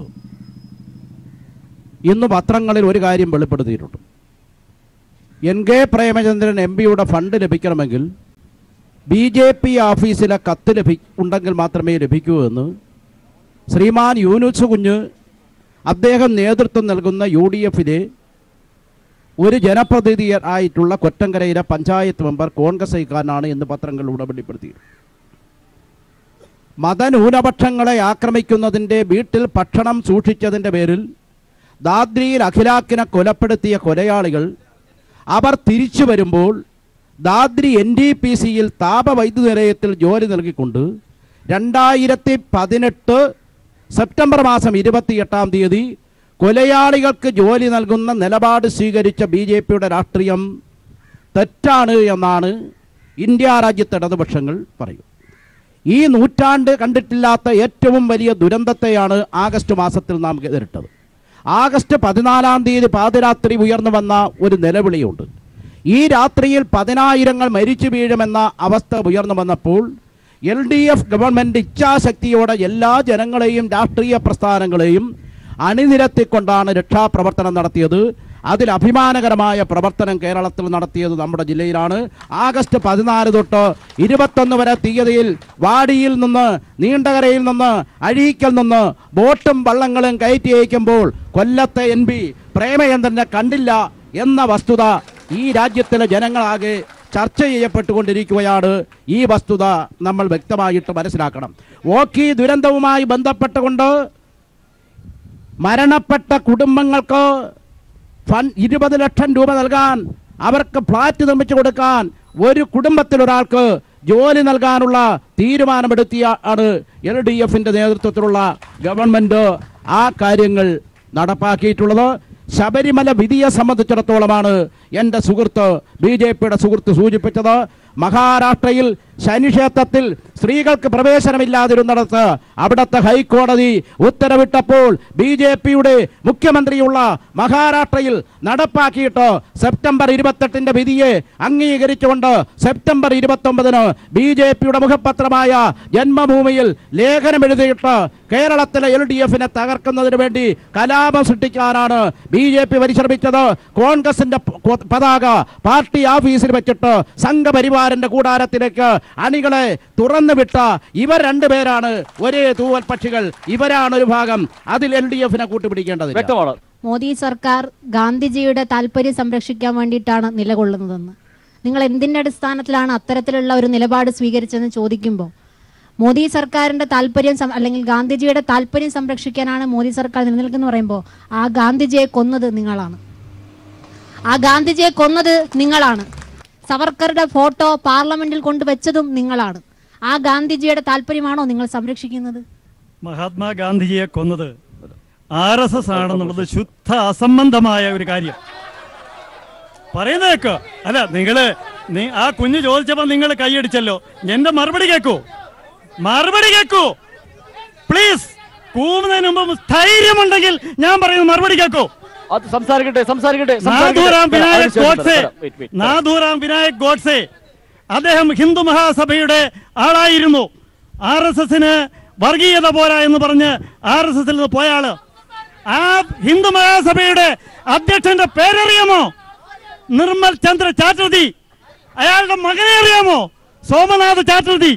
ഇന്ന് പത്രങ്ങളിൽ ഒരു കാര്യം വെളിപ്പെടുത്തിയിട്ടുണ്ട്. NK പ്രേമചന്ദ്രൻ MP-യുടെ ഫണ്ട് ലഭിക്കണമെങ്കിൽ BJP ഓഫീസിലെ കത്ത് ഉണ്ടെങ്കിൽ മാത്രമേ ലഭിക്കൂ എന്ന് ശ്രീമാൻ യൂനുസ് കുഞ്ഞ് അദ്ദേഹം നേതൃത്വം നൽകുന്ന UDF-ലെ ഒരു ജനപ്രതിനിധി ആയിട്ടുള്ള കൊറ്റങ്കരയിലെ പഞ്ചായത്ത് മെമ്പർ കോൺഗ്രസ്സുകാരനാണ് എന്ന് പത്രങ്ങളിലൂടെ വെളിപ്പെടുത്തിയിരുന്നു. മതന്യൂനപക്ഷങ്ങളെ ആക്രമിക്കുന്നതിൻ്റെ വീട്ടിൽ ഭക്ഷണം സൂക്ഷിച്ചതിൻ്റെ പേരിൽ ദാദ്രിയിൽ അഖിലാഖിനെ കൊലപ്പെടുത്തിയ കൊലയാളികൾ അവർ തിരിച്ചു വരുമ്പോൾ ദാദ്രി NTPC-യിൽ താപവൈദ്യുത നിലയത്തിൽ ജോലി നൽകിക്കൊണ്ട് 2018 സെപ്റ്റംബർ മാസം 28-ാം തീയതി കൊലയാളികൾക്ക് ജോലി നൽകുന്ന നിലപാട് സ്വീകരിച്ച BJP-യുടെ രാഷ്ട്രീയം തെറ്റാണ് എന്നാണ് ഇന്ത്യ രാജ്യത്തെ ഇടതുപക്ഷങ്ങൾ പറയും. ഈ നൂറ്റാണ്ട് കണ്ടിട്ടില്ലാത്ത ഏറ്റവും വലിയ ദുരന്തത്തെയാണ് ആഗസ്റ്റ് മാസത്തിൽ നാം നേരിട്ടത്. ആഗസ്റ്റ് 14-ാം തീയതി പാതിരാത്രി ഉയർന്നു വന്ന ഒരു നിലവിളിയുണ്ട്. ഈ രാത്രിയിൽ 10,000 മരിച്ചു വീഴുമെന്ന അവസ്ഥ ഉയർന്നു വന്നപ്പോൾ LDF ഗവൺമെൻറ് ഇച്ഛാശക്തിയോടെ എല്ലാ ജനങ്ങളെയും രാഷ്ട്രീയ പ്രസ്ഥാനങ്ങളെയും അണിനിരത്തിക്കൊണ്ടാണ് രക്ഷാപ്രവർത്തനം നടത്തിയത്. അതിൽ അഭിമാനകരമായ പ്രവർത്തനം കേരളത്തിൽ നടത്തിയത് നമ്മുടെ ജില്ലയിലാണ്. ആഗസ്റ്റ് 14 തൊട്ട് 21 വരെ തീയതിയിൽ വാടിയിൽ നിന്ന്, നീണ്ടകരയിൽ നിന്ന്, അഴീക്കൽ നിന്ന് ബോട്ടും വള്ളങ്ങളും കയറ്റി അയക്കുമ്പോൾ കൊല്ലത്തെ MP പ്രേമചന്ദ്രനെ കണ്ടില്ല എന്ന വസ്തുത ഈ രാജ്യത്തിലെ ജനങ്ങളാകെ ചർച്ച ചെയ്യപ്പെട്ടുകൊണ്ടിരിക്കുകയാണ്. ഈ വസ്തുത നമ്മൾ വ്യക്തമായിട്ട് മനസ്സിലാക്കണം. ഓഖി ദുരന്തവുമായി ബന്ധപ്പെട്ടുകൊണ്ട് മരണപ്പെട്ട കുടുംബങ്ങൾക്ക് 20 ലക്ഷം രൂപ നൽകാൻ, അവർക്ക് ഫ്ലാറ്റ് നിർമ്മിച്ചു കൊടുക്കാൻ, ഒരു കുടുംബത്തിലൊരാൾക്ക് ജോലി നൽകാനുള്ള തീരുമാനമെടുത്തിയാണ് LDF-ന്റെ നേതൃത്വത്തിലുള്ള ഗവൺമെൻറ് ആ കാര്യങ്ങൾ നടപ്പാക്കിയിട്ടുള്ളത്. ശബരിമല വിധിയെ സംബന്ധിച്ചിടത്തോളമാണ് എൻ്റെ സുഹൃത്ത് BJPയുടെ സുഹൃത്ത് സൂചിപ്പിച്ചത്. മഹാരാഷ്ട്രയിൽ ശനിക്ഷേത്രത്തിൽ സ്ത്രീകൾക്ക് പ്രവേശനമില്ലാതിരുന്നിടത്ത് അവിടുത്തെ ഹൈക്കോടതി ഉത്തരവിട്ടപ്പോൾ BJPയുടെ മുഖ്യമന്ത്രിയുള്ള മഹാരാഷ്ട്രയിൽ നടപ്പാക്കിയിട്ട് സെപ്റ്റംബർ 28 വിധിയെ അംഗീകരിച്ചുകൊണ്ട് സെപ്റ്റംബർ 29 BJPയുടെ മുഖപത്രമായ ജന്മഭൂമിയിൽ ലേഖനം എഴുതിയിട്ട് കേരളത്തിലെ LDFനെ തകർക്കുന്നതിന് വേണ്ടി കലാപം സൃഷ്ടിക്കാനാണ് BJP പരിശ്രമിച്ചത്. കോൺഗ്രസിന്റെ പതാക പാർട്ടി ഓഫീസിൽ വെച്ചിട്ട് സംഘപരിവാരന്റെ കൂടാരത്തിലേക്ക് അണികളെ തുറന്നുവിട്ട ഇവർ രണ്ടുപേരാണ് ഒരേ തൂവൽ പക്ഷികൾ. ഇവരാണ് ഒരു ഭാഗം. അതിൽ LDFനെ കൂട്ടുപിടിക്കേണ്ടത് വ്യക്തമാണ്. മോദി സർക്കാർ ഗാന്ധിജിയുടെ താല്പര്യം സംരക്ഷിക്കാൻ വേണ്ടിയിട്ടാണ് നിലകൊള്ളുന്നതെന്ന് നിങ്ങൾ എന്തിൻ്റെ അടിസ്ഥാനത്തിലാണ് അത്തരത്തിലുള്ള ഒരു നിലപാട് സ്വീകരിച്ചതെന്ന് ചോദിക്കുമ്പോൾ, മോദി സർക്കാരിൻ്റെ താല്പര്യം അല്ലെങ്കിൽ ഗാന്ധിജിയുടെ താല്പര്യം സംരക്ഷിക്കാനാണ് മോദി സർക്കാർ നിലനിൽക്കുന്നു പറയുമ്പോൾ, ആ ഗാന്ധിജിയെ കൊന്നത് നിങ്ങളാണ്. ആ ഗാന്ധിജിയെ കൊന്നത് നിങ്ങളാണ്. സവർക്കറുടെ ഫോട്ടോ പാർലമെന്റിൽ കൊണ്ടുവച്ചതും നിങ്ങളാണ്. ആ ഗാന്ധിജിയുടെ താല്പര്യമാണോ നിങ്ങൾ സംരക്ഷിക്കുന്നത്? മഹാത്മാഗാന്ധിജിയെ കൊന്നത് RSS ആണെന്നുള്ളത് ശുദ്ധ അസംബന്ധമായ ഒരു കാര്യം. പറയുന്നേക്കോ അല്ല, ആ കുഞ്ഞ് ചോദിച്ചപ്പോൾ നിങ്ങൾ കൈയടിച്ചല്ലോ. എന്റെ മറുപടി കേൾക്കൂ, പ്ലീസ്. കൂവുന്നതിന് മുമ്പ് ധൈര്യമുണ്ടെങ്കിൽ ഞാൻ പറയുന്നത് മറുപടി കേൾക്കൂ. നാഥൂറാം വിനായക് ഗോഡ്സെ അദ്ദേഹം ഹിന്ദു മഹാസഭയുടെ ആളായിരുന്നു. RSSന് വർഗീയത പോരാ എന്ന് പറഞ്ഞ് RSSൽ നിന്ന് പോയ ആള്. ആ ഹിന്ദു മഹാസഭയുടെ അധ്യക്ഷന്റെ പേരറിയാമോ? നിർമ്മൽ ചന്ദ്ര ചാറ്റർജി. അയാളുടെ മകനെ അറിയാമോ? സോമനാഥ് ചാറ്റർജി.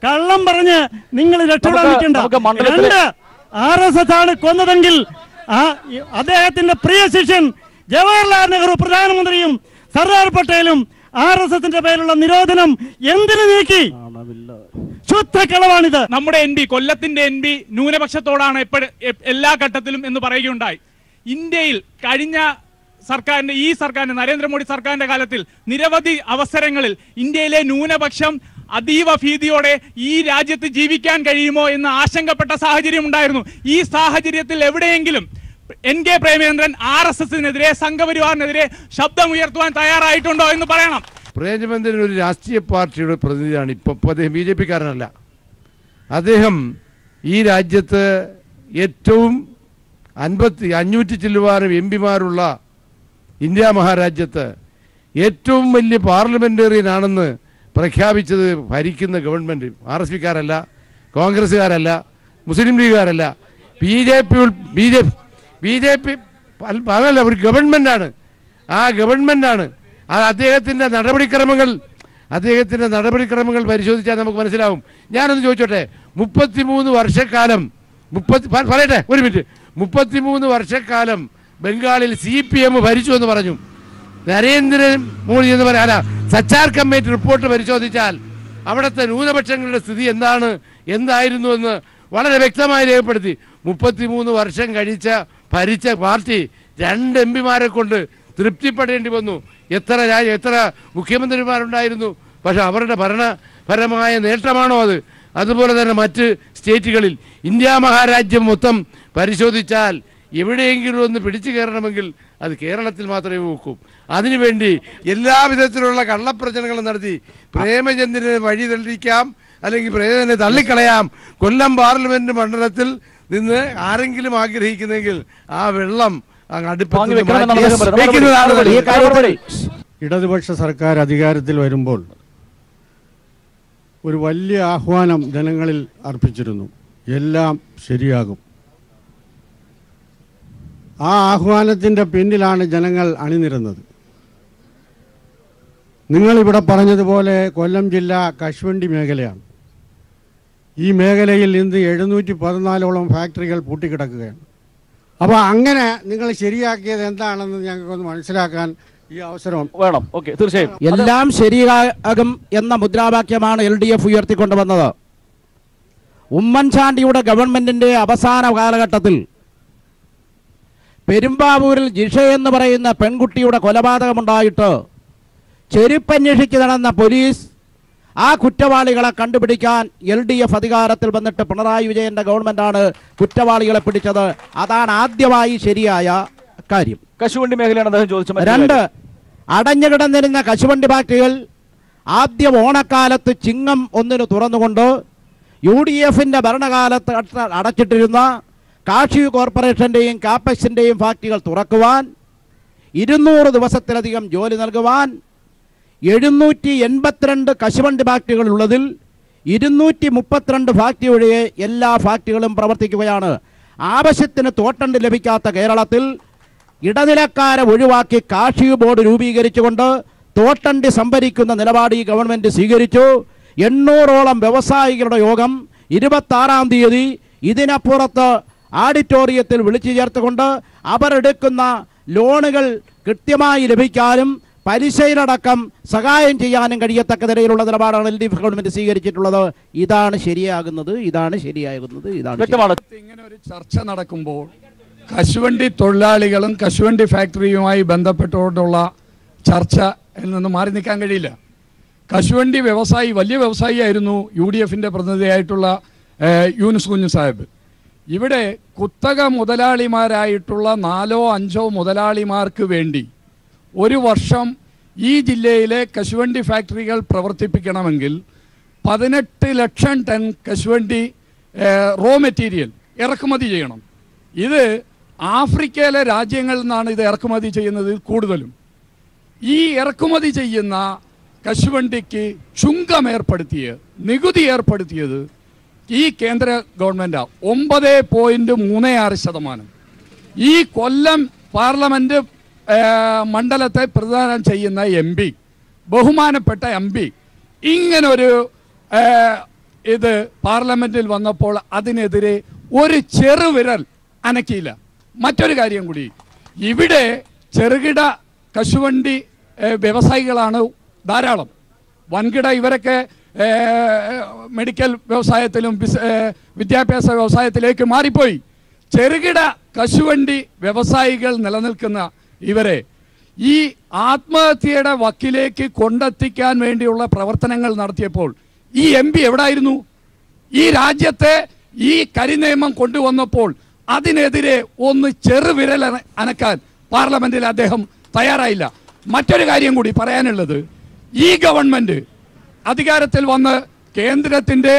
കള്ളം പറഞ്ഞ് നിങ്ങൾ രക്ഷപ്പെടാൻ നിൽക്കണ്ട. രണ്ട് RSS ആണ് കൊന്നതെങ്കിൽ അദ്ദേഹത്തിന്റെ പ്രിയ ശിഷ്യൻ ജവഹർലാൽ നെഹ്റു പ്രധാനമന്ത്രിയും സർദാർ പട്ടേലും RSSന്റെ പേരിലുള്ള നിരോധനം എന്തിനു നീക്കി? ശുദ്ധ കളവാണിത്. നമ്മുടെ MP, കൊല്ലത്തിന്റെ MP ന്യൂനപക്ഷത്തോടാണ് എല്ലാ ഘട്ടത്തിലും എന്ന് പറയുകയുണ്ടായി. ഇന്ത്യയിൽ കഴിഞ്ഞ സർക്കാരിന്റെ ഈ സർക്കാരിന്റെ നരേന്ദ്രമോദി സർക്കാരിന്റെ കാലത്തിൽ നിരവധി അവസരങ്ങളിൽ ഇന്ത്യയിലെ ന്യൂനപക്ഷം അതീവ ഭീതിയോടെ ഈ രാജ്യത്ത് ജീവിക്കാൻ കഴിയുമോ എന്ന് ആശങ്കപ്പെട്ട സാഹചര്യം ഉണ്ടായിരുന്നു. ഈ സാഹചര്യത്തിൽ എവിടെയെങ്കിലും NK പ്രേമചന്ദ്രൻ RSSനെതിരെ സംഘപരിവാറിനെതിരെ ശബ്ദമുയർത്തുവാൻ തയ്യാറായിട്ടുണ്ടോ എന്ന് പറയണം. പ്രേമചന്ദ്രൻ ഒരു രാഷ്ട്രീയ പാർട്ടിയുടെ പ്രതിനിധിയാണ്. ഇപ്പം അദ്ദേഹം BJPക്കാരനല്ല. അദ്ദേഹം ഈ രാജ്യത്ത് ഏറ്റവും 500 ചില്ലുവാനും MP-മാരുള്ള ഇന്ത്യ മഹാരാജ്യത്ത് ഏറ്റവും വലിയ പാർലമെന്റേറിയൻ ആണെന്ന് പ്രഖ്യാപിച്ചത് ഭരിക്കുന്ന ഗവൺമെൻറ്. RSPക്കാരല്ല, കോൺഗ്രസ്സുകാരല്ല, മുസ്ലിം ലീഗുകാരല്ല, BJP അതല്ല, ഒരു ഗവൺമെൻറ്റാണ്. ആ ഗവൺമെൻറ്റാണ്. അദ്ദേഹത്തിൻ്റെ നടപടിക്രമങ്ങൾ പരിശോധിച്ചാൽ നമുക്ക് മനസ്സിലാവും. ഞാനൊന്ന് ചോദിച്ചോട്ടെ, 33 വർഷക്കാലം പറയട്ടെ ഒരു മിനിറ്റ് 33 വർഷക്കാലം ബംഗാളിൽ CPM ഭരിച്ചു എന്ന് പറഞ്ഞു. നരേന്ദ്രമോദി എന്ന് പറയാൻ സച്ചാർ കമ്മിറ്റി റിപ്പോർട്ട് പരിശോധിച്ചാൽ അവിടുത്തെ ന്യൂനപക്ഷങ്ങളുടെ സ്ഥിതി എന്തായിരുന്നു എന്ന് വളരെ വ്യക്തമായി രേഖപ്പെടുത്തി. 33 വർഷം ഭരിച്ച പാർട്ടി 2 MP-മാരെ കൊണ്ട് തൃപ്തിപ്പെടേണ്ടി വന്നു. എത്ര മുഖ്യമന്ത്രിമാരുണ്ടായിരുന്നു. പക്ഷെ അവരുടെ ഭരണപരമായ നേട്ടമാണോ അത്? അതുപോലെ തന്നെ മറ്റ് സ്റ്റേറ്റുകളിൽ ഇന്ത്യ മഹാരാജ്യം മൊത്തം പരിശോധിച്ചാൽ എവിടെയെങ്കിലും ഒന്ന് പിടിച്ചു കയറണമെങ്കിൽ അത് കേരളത്തിൽ മാത്രമേ നോക്കൂ. അതിനുവേണ്ടി എല്ലാവിധത്തിലുള്ള കള്ളപ്രചരണങ്ങളും നടത്തി പ്രേമചന്ദ്രനെ വഴി തള്ളിക്കാം, അല്ലെങ്കിൽ പ്രേമചന്ദ്രനെ തള്ളിക്കളയാം. കൊല്ലം പാർലമെന്റ് മണ്ഡലത്തിൽ നിന്ന് ആരെങ്കിലും ആഗ്രഹിക്കുന്നെങ്കിൽ ആ വെള്ളം ഇടതുപക്ഷ സർക്കാർ അധികാരത്തിൽ വരുമ്പോൾ ഒരു വലിയ ആഹ്വാനം ജനങ്ങളിൽ അർപ്പിച്ചിരുന്നു. എല്ലാം ശരിയാകും. ആ ആഹ്വാനത്തിൻ്റെ പിന്നിലാണ് ജനങ്ങൾ അണിനിരുന്നത്. നിങ്ങളിവിടെ പറഞ്ഞതുപോലെ കൊല്ലം ജില്ല കശുവണ്ടി മേഖലയാണ്. ഈ മേഖലയിൽ ഇന്ന് 714ഓളം ഫാക്ടറികൾ പൂട്ടിക്കിടക്കുകയാണ്. അപ്പോൾ അങ്ങനെ നിങ്ങൾ ശരിയാക്കിയത് എന്താണെന്ന് ഞങ്ങൾക്കൊന്ന് മനസ്സിലാക്കാൻ ഈ അവസരം വേണം. ഓക്കെ, തീർച്ചയായും എല്ലാം ശരിയാകും എന്ന മുദ്രാവാക്യമാണ് LDF ഉയർത്തിക്കൊണ്ടുവന്നത്. ഉമ്മൻചാണ്ടിയുടെ ഗവൺമെന്റിന്റെ അവസാന കാലഘട്ടത്തിൽ പെരുമ്പാവൂരിൽ ജിഷ എന്ന് പറയുന്ന പെൺകുട്ടിയുടെ കൊലപാതകമുണ്ടായിട്ട് ചെരുപ്പന്വേഷിച്ച് നടന്ന പോലീസ് ആ കുറ്റവാളികളെ കണ്ടുപിടിക്കാൻ LDF അധികാരത്തിൽ വന്നിട്ട് പിണറായി വിജയന്റെ ഗവൺമെന്റാണ് കുറ്റവാളികളെ പിടിച്ചത്. അതാണ് ആദ്യമായി ശരിയായ കാര്യം. കശുവണ്ടി മേഖലയാണ് അദ്ദേഹം ചോദിച്ചത്. 2, അടഞ്ഞുകിടന്നിരുന്ന കശുവണ്ടി ഫാക്ടറികൾ ആദ്യം ഓണക്കാലത്ത് ചിങ്ങം 1 തുറന്നുകൊണ്ട് UDFിൻ്റെ ഭരണകാലത്ത് അടച്ചിട്ടിരുന്ന കാർഷിക കോർപ്പറേഷൻ്റെയും കാപ്പക്സിൻ്റെയും ഫാക്ടറികൾ തുറക്കുവാൻ 200 ദിവസത്തിലധികം ജോലി നൽകുവാൻ 782 കശുവണ്ടി ഫാക്ടറികളുള്ളതിൽ 232 ഫാക്ടറി ഒഴികെ എല്ലാ ഫാക്ടറികളും പ്രവർത്തിക്കുകയാണ്. ആവശ്യത്തിന് തോട്ടണ്ട് ലഭിക്കാത്ത കേരളത്തിൽ ഇടനിലക്കാരെ ഒഴിവാക്കി കാർഷിക ബോർഡ് രൂപീകരിച്ചുകൊണ്ട് തോട്ടണ്ടി സംഭരിക്കുന്ന നിലപാട് ഈ ഗവൺമെൻറ് സ്വീകരിച്ചു. 800ഓളം വ്യവസായികളുടെ യോഗം 26-ാം തീയതി ഇതിനപ്പുറത്ത് ഓഡിറ്റോറിയത്തിൽ വിളിച്ചു ചേർത്തുകൊണ്ട് അവരെടുക്കുന്ന ലോണുകൾ കൃത്യമായി ലഭിക്കാനും പലിശയിലടക്കം സഹായം ചെയ്യാനും കഴിയത്തക്ക നിലയിലുള്ള നിലപാടാണ് LDF ഗവൺമെൻറ് സ്വീകരിച്ചിട്ടുള്ളത്. ഇതാണ് ശരിയാകുന്നത്, ഇതാണ് ശരിയാകുന്നത്, ഇതാണ് ഇങ്ങനെ ഒരു ചർച്ച നടക്കുമ്പോൾ കശുവണ്ടി തൊഴിലാളികളും കശുവണ്ടി ഫാക്ടറിയുമായി ബന്ധപ്പെട്ടുകൊണ്ടുള്ള ചർച്ചയിൽ നിന്ന് മാറി നിൽക്കാൻ കഴിയില്ല. കശുവണ്ടി വ്യവസായി വലിയ വ്യവസായിയായിരുന്നു UDFിൻ്റെ പ്രതിനിധിയായിട്ടുള്ള യൂനുസ് കുഞ്ഞു സാഹിബ്. ഇവിടെ കുത്തക മുതലാളിമാരായിട്ടുള്ള 4-5 മുതലാളിമാർക്ക് വേണ്ടി ഒരു വർഷം ഈ ജില്ലയിലെ കശുവണ്ടി ഫാക്ടറികൾ പ്രവർത്തിപ്പിക്കണമെങ്കിൽ 18 ലക്ഷം ടൺ കശുവണ്ടി റോ മെറ്റീരിയൽ ഇറക്കുമതി ചെയ്യണം. ഇത് ആഫ്രിക്കയിലെ രാജ്യങ്ങളിൽ നിന്നാണ് ഇത് ഇറക്കുമതി ചെയ്യുന്നത് കൂടുതലും. ഈ ഇറക്കുമതി ചെയ്യുന്ന കശുവണ്ടിക്ക് ചുങ്കം നികുതി ഏർപ്പെടുത്തിയത് ഈ കേന്ദ്ര ഗവൺമെൻറ്റാണ്. 9.36%. ഈ കൊല്ലം പാർലമെൻറ്റ് മണ്ഡലത്തെ പ്രതിനിധാനം ചെയ്യുന്ന MP, ബഹുമാനപ്പെട്ട MP ഇങ്ങനൊരു ഇത് പാർലമെൻറ്റിൽ വന്നപ്പോൾ അതിനെതിരെ ഒരു ചെറുവിരൽ അനക്കിയില്ല. മറ്റൊരു കാര്യം കൂടി, ഇവിടെ ചെറുകിട കശുവണ്ടി വ്യവസായികളാണ് ധാരാളം. വൻകിട ഇവരൊക്കെ മെഡിക്കൽ വ്യവസായത്തിലും വിദ്യാഭ്യാസ വ്യവസായത്തിലേക്ക് മാറിപ്പോയി. ചെറുകിട കശുവണ്ടി വ്യവസായികൾ നിലനിൽക്കുന്ന ഇവരെ ഈ ആത്മഹത്യയുടെ വക്കിലേക്ക് കൊണ്ടെത്തിക്കാൻ വേണ്ടിയുള്ള പ്രവർത്തനങ്ങൾ നടത്തിയപ്പോൾ ഈ MP എവിടായിരുന്നു? ഈ രാജ്യത്തെ ഈ കരിനിയമം കൊണ്ടുവന്നപ്പോൾ അതിനെതിരെ ഒന്ന് ചെറുവിരൽ അനക്കാൻ പാർലമെന്റിൽ അദ്ദേഹം തയ്യാറായില്ല. മറ്റൊരു കാര്യം കൂടി പറയാനുള്ളത്, ഈ ഗവൺമെന്റ് അധികാരത്തിൽ വന്ന് കേന്ദ്രത്തിൻ്റെ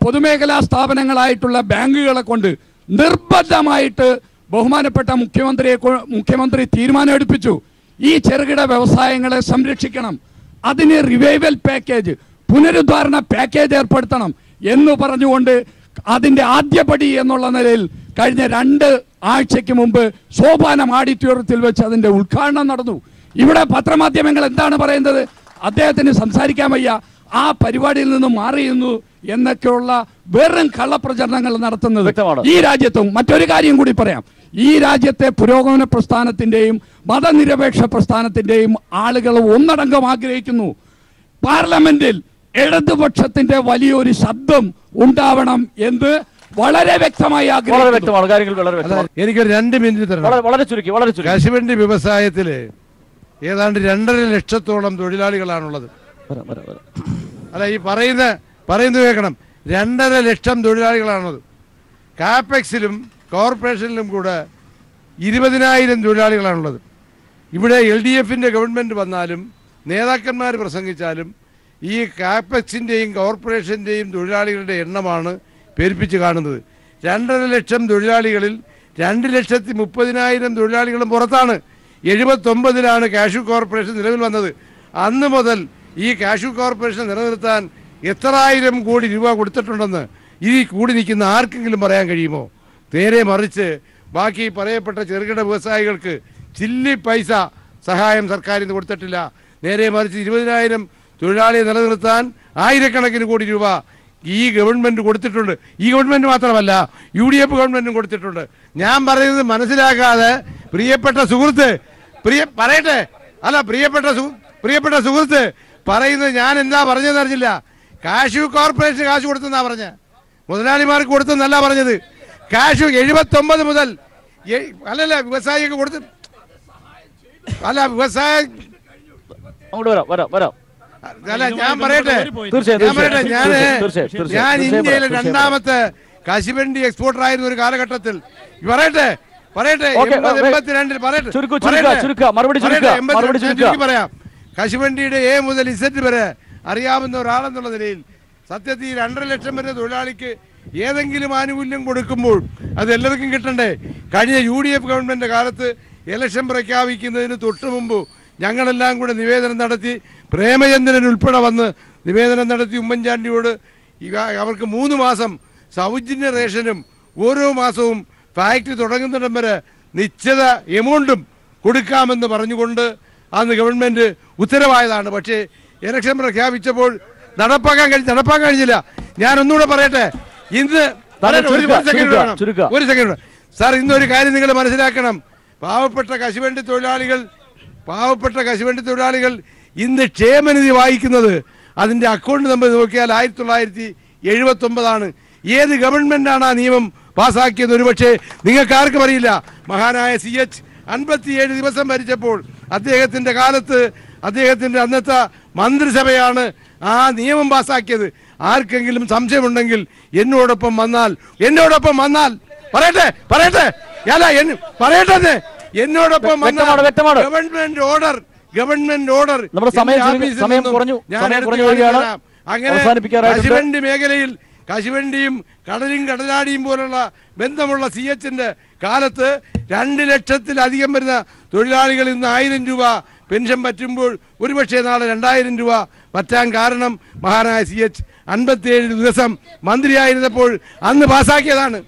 പൊതുമേഖലാ സ്ഥാപനങ്ങളായിട്ടുള്ള ബാങ്കുകളെ കൊണ്ട് നിർബന്ധമായിട്ട് ബഹുമാനപ്പെട്ട മുഖ്യമന്ത്രി തീരുമാനമെടുപ്പിച്ചു. ഈ ചെറുകിട വ്യവസായങ്ങളെ സംരക്ഷിക്കണം, അതിന് റിവൈവൽ പാക്കേജ്, പുനരുദ്ധാരണ പാക്കേജ് ഏർപ്പെടുത്തണം എന്ന് പറഞ്ഞുകൊണ്ട് അതിൻ്റെ ആദ്യപടി എന്നുള്ള നിലയിൽ കഴിഞ്ഞ 2 ആഴ്ചയ്ക്ക് മുമ്പ് സോപാനം ഓഡിറ്റോറിയത്തിൽ വെച്ച് അതിൻ്റെ ഉദ്ഘാടനം നടന്നു. ഇവിടെ പത്രമാധ്യമങ്ങൾ എന്താണ് പറയുന്നത്? അദ്ദേഹത്തിന് സംസാരിക്കാൻ വയ്യ, ആ പരിപാടിയിൽ നിന്ന് മാറിയുന്നു എന്നൊക്കെയുള്ള വെറും കള്ളപ്രചരണങ്ങൾ നടത്തുന്നത് ഈ രാജ്യത്തും. മറ്റൊരു കാര്യം കൂടി പറയാം, ഈ രാജ്യത്തെ പുരോഗമന പ്രസ്ഥാനത്തിൻ്റെയും മതനിരപേക്ഷ പ്രസ്ഥാനത്തിൻ്റെയും ആളുകൾ ഒന്നടങ്കം ആഗ്രഹിക്കുന്നു, പാർലമെന്റിൽ ഇടതുപക്ഷത്തിന്റെ വലിയൊരു ശബ്ദം ഉണ്ടാവണം എന്ന് വളരെ വ്യക്തമായി ആഗ്രഹിക്കുന്നു. എനിക്കൊരു 2 മിനിറ്റ് തരണം. കശുവണ്ടി വ്യവസായത്തില് ഏതാണ്ട് 2.5 ലക്ഷത്തോളം തൊഴിലാളികളാണുള്ളത്. അല്ല, ഈ പറയുന്നത് കേൾക്കണം, 2.5 ലക്ഷം തൊഴിലാളികളാണുള്ളത്. കാപ്പെക്സിലും കോർപ്പറേഷനിലും കൂടെ 20,000 തൊഴിലാളികളാണുള്ളത്. ഇവിടെ LDFിൻ്റെ ഗവൺമെൻറ് വന്നാലും നേതാക്കന്മാർ പ്രസംഗിച്ചാലും ഈ കാപ്പെക്സിൻ്റെയും കോർപ്പറേഷൻ്റെയും തൊഴിലാളികളുടെ എണ്ണമാണ് പെരുപ്പിച്ച് കാണുന്നത്. 2.5 ലക്ഷം തൊഴിലാളികളിൽ 2,30,000 തൊഴിലാളികളും പുറത്താണ്. 79-ലാണ് കാഷ്യൂ കോർപ്പറേഷൻ നിലവിൽ വന്നത്. അന്ന് മുതൽ ഈ കാഷ്യൂ കോർപ്പറേഷൻ നിലനിർത്താൻ എത്രായിരം കോടി രൂപ കൊടുത്തിട്ടുണ്ടെന്ന് ഈ കൂടി നിൽക്കുന്ന ആർക്കെങ്കിലും പറയാൻ കഴിയുമോ? നേരെ മറിച്ച് ബാക്കി പറയപ്പെട്ട ചെറുകിട വ്യവസായികൾക്ക് ചില്ലി പൈസ സഹായം സർക്കാരിൽ നിന്ന് കൊടുത്തിട്ടില്ല. നേരെ മറിച്ച് 20,000 തൊഴിലാളിയെ നിലനിർത്താൻ ആയിരക്കണക്കിന് കോടി രൂപ ഈ ഗവൺമെൻറ് കൊടുത്തിട്ടുണ്ട്. ഈ ഗവൺമെൻറ് മാത്രമല്ല, UDF ഗവൺമെൻറ്റും കൊടുത്തിട്ടുണ്ട്. ഞാൻ പറയുന്നത് മനസ്സിലാക്കാതെ പ്രിയപ്പെട്ട സുഹൃത്ത് പറയട്ടെ, അല്ല പ്രിയപ്പെട്ട സുഹൃത്ത് പറയുന്നത് ഞാൻ എന്താ പറഞ്ഞതെന്ന് അറിഞ്ഞില്ല. കാഷ്യൂ കോർപ്പറേഷൻ കാശ് കൊടുത്തെന്നാ പറഞ്ഞ, മുതലാളിമാർക്ക് കൊടുത്തെന്നല്ല പറഞ്ഞത്. കാഷ്യൂ 79 മുതൽ അല്ലല്ല വ്യവസായിക്ക് കൊടുത്ത് അല്ല വ്യവസായ അല്ല ഞാൻ പറയട്ടെ ഞാൻ ഇന്ത്യയിലെ 2ാമത്തെ കശുവണ്ടി എക്സ്പോർട്ടർ ആയിരുന്ന ഒരു കാലഘട്ടത്തിൽ പറയട്ടെ പറയട്ടെ ഓക്കേ, 82 പറയട്ടെ മറുപടി പറയാം. കശുവണ്ടിയുടെ എ മുതൽ ഇസെറ്റ് വരെ അറിയാവുന്ന ഒരാളെന്നുള്ള നിലയിൽ സത്യത്തിൽ 2.5 ലക്ഷം വരെ തൊഴിലാളിക്ക് ഏതെങ്കിലും ആനുകൂല്യം കൊടുക്കുമ്പോൾ അത് എല്ലാവർക്കും കിട്ടണ്ടേ? കഴിഞ്ഞ UDF ഗവൺമെന്റ് കാലത്ത് ഇലക്ഷൻ പ്രഖ്യാപിക്കുന്നതിന് തൊട്ടു മുമ്പ് ഞങ്ങളെല്ലാം കൂടെ നിവേദനം നടത്തി, പ്രേമചന്ദ്രൻ ഉൾപ്പെടെ വന്ന് നിവേദനം നടത്തി ഉമ്മൻചാണ്ടിയോട് അവർക്ക് 3 മാസം സൗജന്യ റേഷനും ഓരോ മാസവും ഫാക്ടറി തുടങ്ങുന്നിടം വരെ നിശ്ചിത എമൗണ്ടും കൊടുക്കാമെന്ന് പറഞ്ഞുകൊണ്ട് അന്ന് ഗവൺമെന്റ് ഉത്തരവായതാണ്. പക്ഷേ ഇലക്ഷൻ പ്രഖ്യാപിച്ചപ്പോൾ നടപ്പാക്കാൻ കഴിഞ്ഞില്ല. ഞാൻ ഒന്നുകൂടെ പറയട്ടെ, ഇന്ന് ഒരു സെക്കൻഡ് സാർ, ഇന്നൊരു കാര്യം നിങ്ങൾ മനസ്സിലാക്കണം. പാവപ്പെട്ട കശുവണ്ടി തൊഴിലാളികൾ ഇന്ന് ക്ഷേമനിധി വായിക്കുന്നത് അതിന്റെ അക്കൗണ്ട് നമ്പർ നോക്കിയാൽ 1979 ഏത് ഗവൺമെന്റാണ് ആ നിയമം പാസ്സാക്കിയത് ഒരുപക്ഷെ നിങ്ങൾക്ക് ആർക്കും അറിയില്ല. മഹാനായ CH 57 ദിവസം ഭരിച്ചപ്പോൾ അദ്ദേഹത്തിന്റെ കാലത്ത് അദ്ദേഹത്തിന്റെ അന്നത്തെ മന്ത്രിസഭയാണ് ആ നിയമം പാസ്സാക്കിയത്. ആർക്കെങ്കിലും സംശയമുണ്ടെങ്കിൽ എന്നോടൊപ്പം വന്നാൽ പറയട്ടെ എന്നോടൊപ്പം ഗവൺമെന്റ് ഓർഡർ അങ്ങനെ കശുവണ്ടി മേഖലയിൽ കശുവണ്ടിയും കടലാടിയും പോലുള്ള ബന്ധമുള്ള CHന്റെ കാലത്ത് 2 ലക്ഷത്തിലധികം വരുന്ന തൊഴിലാളികൾ ഇന്ന് 1000 രൂപ പെൻഷൻ പറ്റുമ്പോൾ ഒരുപക്ഷെ നാളെ 2000 രൂപ പറ്റാൻ കാരണം മഹാനായ CH 57 ദിവസം മന്ത്രിയായിരുന്നപ്പോൾ അന്ന് പാസ്സാക്കിയതാണ്.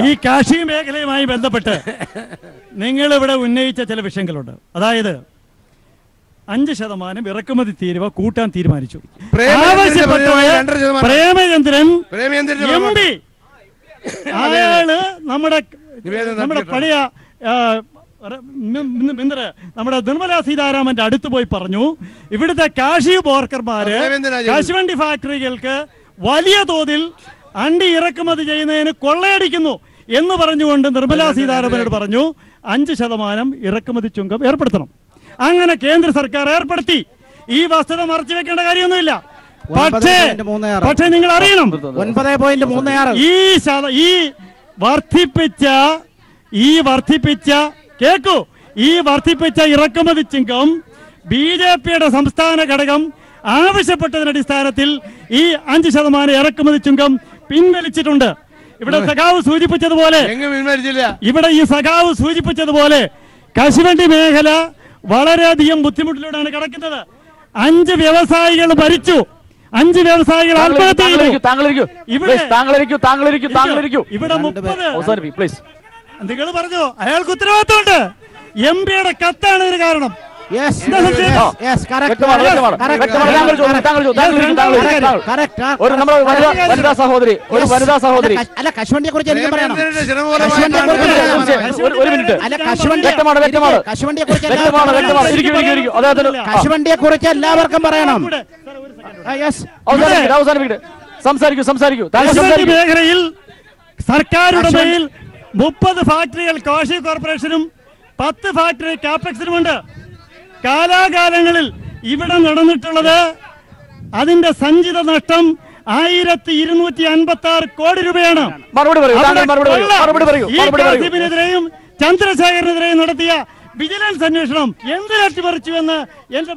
ഈ കാർഷിക മേഖലയുമായി ബന്ധപ്പെട്ട് നിങ്ങൾ ഇവിടെ ഉന്നയിച്ച ചില വിഷയങ്ങളുണ്ട്. അതായത് 5% ഇറക്കുമതി തീരുവ കൂട്ടാൻ തീരുമാനിച്ചു. പ്രേമചന്ദ്രൻ MP അയാള് നമ്മുടെ പഴയ നമ്മുടെ നിർമ്മലാ സീതാരാമന്റെ അടുത്ത് പോയി പറഞ്ഞു, ഇവിടുത്തെ കാർഷിക വർക്കർമാര് കശുവണ്ടി ഫാക്ടറികൾക്ക് വലിയ തോതിൽ അണ്ടി ഇറക്കുമതി ചെയ്യുന്നതിന് കൊള്ളയടിക്കുന്നു എന്ന് പറഞ്ഞുകൊണ്ട് നിർമ്മലാ സീതാരാമനോട് പറഞ്ഞു 5% ഇറക്കുമതി ചുങ്കം ഏർപ്പെടുത്തണം. അങ്ങനെ കേന്ദ്ര സർക്കാർ ഏർപ്പെടുത്തി. ഈ വസ്തുത മറച്ചു വെക്കേണ്ട കാര്യമൊന്നുമില്ല. പക്ഷേ നിങ്ങൾ അറിയണം, 9.36 ഈ വർദ്ധിപ്പിച്ച ഇറക്കുമതി ചുങ്കം BJPയുടെ സംസ്ഥാന ഘടകം ആവശ്യപ്പെട്ടതിന്റെ അടിസ്ഥാനത്തിൽ ഈ 5% ഇറക്കുമതി ചുങ്കം പിൻവലിച്ചിട്ടുണ്ട്. ഇവിടെ സഖാവ് സൂചിപ്പിച്ചതുപോലെ കശുവണ്ടി മേഖല വളരെയധികം ബുദ്ധിമുട്ടിലൂടെയാണ് കിടക്കുന്നത്. 5 വ്യവസായികൾ മരിച്ചു, 5 വ്യവസായികൾ ആത്മഹത്യ ചെയ്തു. ഇവിടെ 30 നിങ്ങൾ പറഞ്ഞു അയാൾക്ക് ഉത്തരവാദിത്തമുണ്ട്. MP-യുടെ കത്താണ് ഇതിന് കാരണം. വനിതാ സഹോദരി അല്ല, കശുവണ്ടിയെ കുറിച്ച് എനിക്ക് പറയണം. കശുവണ്ടിയെ കുറിച്ച് എല്ലാവർക്കും പറയണം. സംസാരിക്കൂ. മേഖലയിൽ സർക്കാരുടെ മേൽ 30 ഫാക്ടറികൾ കാർഷിക കോർപ്പറേഷനും 10 ഫാക്ടറി കാപെക്സിനുമുണ്ട്. കാലാകാലങ്ങളിൽ ഇവിടെ നടന്നിട്ടുള്ളത് അതിന്റെ സഞ്ചിത നഷ്ടം 1256 കോടി രൂപയാണ്. നെതിരെയും ചന്ദ്രശേഖരനെതിരെയും നടത്തിയ വിജിലൻസ് അന്വേഷണം എന്തിന് അട്ടിമറിച്ചു എന്ന് എന്റെ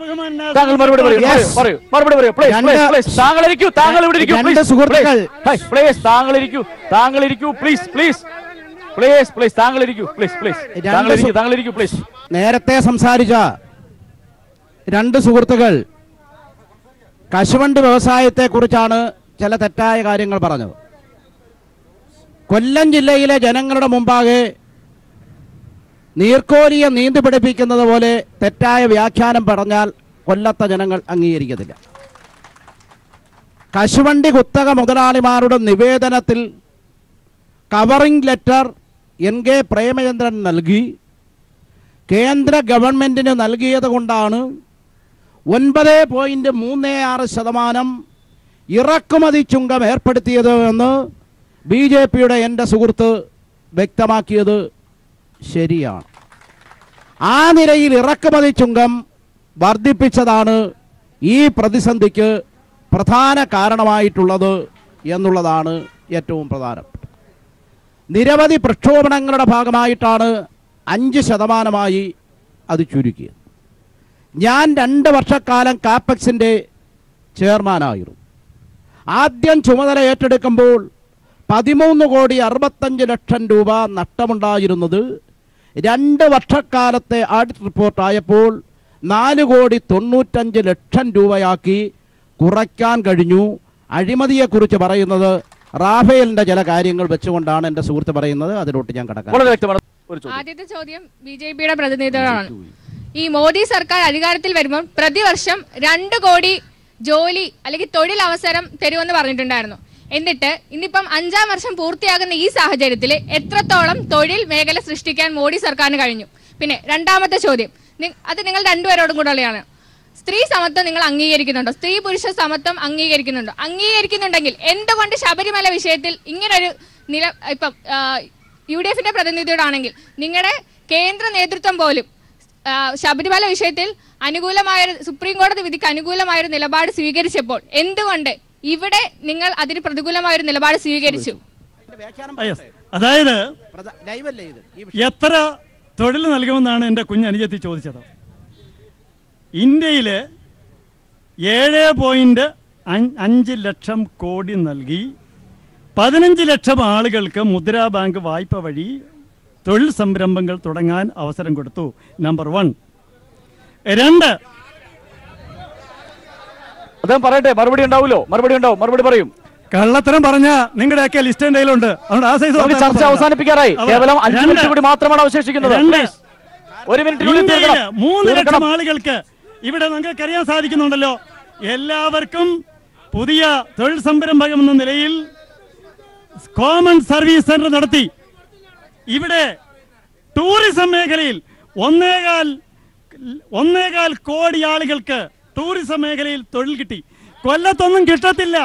നേരത്തെ സംസാരിച്ച 2 സുഹൃത്തുക്കൾ കശുവണ്ടി വ്യവസായത്തെ കുറിച്ചാണ് ചില തെറ്റായ കാര്യങ്ങൾ പറഞ്ഞത്. കൊല്ലം ജില്ലയിലെ ജനങ്ങളുടെ മുമ്പാകെ നീർക്കോലിയെ നീന്തി പിടിപ്പിക്കുന്നത് പോലെ തെറ്റായ വ്യാഖ്യാനം പറഞ്ഞാൽ കൊല്ലത്തെ ജനങ്ങൾ അംഗീകരിക്കത്തില്ല. കശുവണ്ടി കുത്തക മുതലാളിമാരുടെ നിവേദനത്തിൽ കവറിംഗ് ലെറ്റർ NK പ്രേമചന്ദ്രൻ നൽകി കേന്ദ്ര ഗവൺമെന്റിന് നൽകിയത് കൊണ്ടാണ് 9.36% ഇറക്കുമതി ചുങ്കം ഏർപ്പെടുത്തിയത് എന്ന് BJPയുടെ എൻ്റെ സുഹൃത്ത് വ്യക്തമാക്കിയത് ശരിയാണ്. ആ നിലയിൽ ഇറക്കുമതി ചുങ്കം വർദ്ധിപ്പിച്ചതാണ് ഈ പ്രതിസന്ധിക്ക് പ്രധാന കാരണമായിട്ടുള്ളത് എന്നുള്ളതാണ് ഏറ്റവും പ്രധാനപ്പെട്ടത്. നിരവധി പ്രക്ഷോഭണങ്ങളുടെ ഭാഗമായിട്ടാണ് 5% അത് ചുരുക്കിയത്. ഞാൻ 2 വർഷക്കാലം കാപ്പക്സിൻ്റെ ചെയർമാനായിരുന്നു. ആദ്യം ചുമതല ഏറ്റെടുക്കുമ്പോൾ 13,65,00,000 രൂപ നഷ്ടമുണ്ടായിരുന്നത് 2 വർഷക്കാലത്തെ ഓഡിറ്റ് റിപ്പോർട്ടായപ്പോൾ 4,95,00,000 രൂപയാക്കി കുറയ്ക്കാൻ കഴിഞ്ഞു. അഴിമതിയെക്കുറിച്ച് പറയുന്നത് റാഫേലിന്റെ ചില കാര്യങ്ങൾ വെച്ചുകൊണ്ടാണ് എൻ്റെ സുഹൃത്ത് പറയുന്നത്. അതിലോട്ട് ഞാൻ കടക്കാം. ആദ്യത്തെ ചോദ്യം ബിജെപിയുടെ പ്രതിനിധികളാണ്. ഈ മോദി സർക്കാർ അധികാരത്തിൽ വരുമ്പോൾ പ്രതിവർഷം 2 കോടി ജോലി അല്ലെങ്കിൽ തൊഴിലവസരം തരുമെന്ന് പറഞ്ഞിട്ടുണ്ടായിരുന്നു. എന്നിട്ട് ഇന്നിപ്പം 5-ാം വർഷം പൂർത്തിയാകുന്ന ഈ സാഹചര്യത്തിൽ എത്രത്തോളം തൊഴിൽ മേഖല സൃഷ്ടിക്കാൻ മോദി സർക്കാരിന് കഴിഞ്ഞു? പിന്നെ രണ്ടാമത്തെ ചോദ്യം, അത് നിങ്ങൾ രണ്ടുപേരോടും കൂടെയാണ്. സ്ത്രീ സമത്വം നിങ്ങൾ അംഗീകരിക്കുന്നുണ്ടോ? സ്ത്രീ പുരുഷ സമത്വം അംഗീകരിക്കുന്നുണ്ടോ? അംഗീകരിക്കുന്നുണ്ടെങ്കിൽ എന്തുകൊണ്ട് ശബരിമല വിഷയത്തിൽ ഇങ്ങനൊരു ഇപ്പം UDF-ന്റെ പ്രതിനിധിയോടാണെങ്കിൽ നിങ്ങളുടെ കേന്ദ്ര നേതൃത്വം പോലും ശബരിമല വിഷയത്തിൽ അനുകൂലമായ സുപ്രീം കോടതി വിധിക്ക് അനുകൂലമായൊരു നിലപാട് സ്വീകരിച്ചപ്പോൾ എന്തുകൊണ്ട് ഇവിടെ നിങ്ങൾ അതിന് പ്രതികൂലമായൊരു നിലപാട് സ്വീകരിച്ചു? അതായത് എത്ര തൊഴിൽ നൽകുമെന്നാണ് എൻ്റെ കുഞ്ഞനുജത്തി ചോദിച്ചത്. ഇന്ത്യയിൽ 7.5 ലക്ഷം കോടി നൽകി 15 ലക്ഷം ആളുകൾക്ക് മുദ്രാ ബാങ്ക് വായ്പ വഴി തൊഴിൽ സംരംഭങ്ങൾ തുടങ്ങാൻ അവസരം കൊടുത്തു. നമ്പർ 1. 2, അദ്ദേഹം പറയട്ടെ, മറുപടി ഉണ്ടാവുമല്ലോ. മറുപടി ഉണ്ടാവും, മറുപടി പറയും. കള്ളത്തരം പറഞ്ഞ നിങ്ങളുടെയൊക്കെ ലിസ്റ്റ് എൻ്റെ കയ്യിലുണ്ട്. അതുകൊണ്ട് ആ സൈസ് ചർച്ച അവസാനിപ്പിക്കാറായി. കേവലം 5 മിനിറ്റ് കൂടി മാത്രമാണ് അവശേഷിക്കുന്നത്. 1 മിനിറ്റിനുള്ളിൽ 3 ലക്ഷം ആളുകൾക്ക് ഇവിടെ നിങ്ങൾക്കറിയാൻ സാധിക്കുന്നുണ്ടല്ലോ. എല്ലാവർക്കും പുതിയ തൊഴിൽ സംരംഭകം എന്ന നിലയിൽ കോമൺ സർവീസ് സെന്റർ നടത്തി. ഇവിടെ ടൂറിസം മേഖലയിൽ 1.25 കോടി ആളുകൾക്ക് ടൂറിസം മേഖലയിൽ തൊഴിൽ കിട്ടി. കൊല്ലത്തൊന്നും കിട്ടത്തില്ല.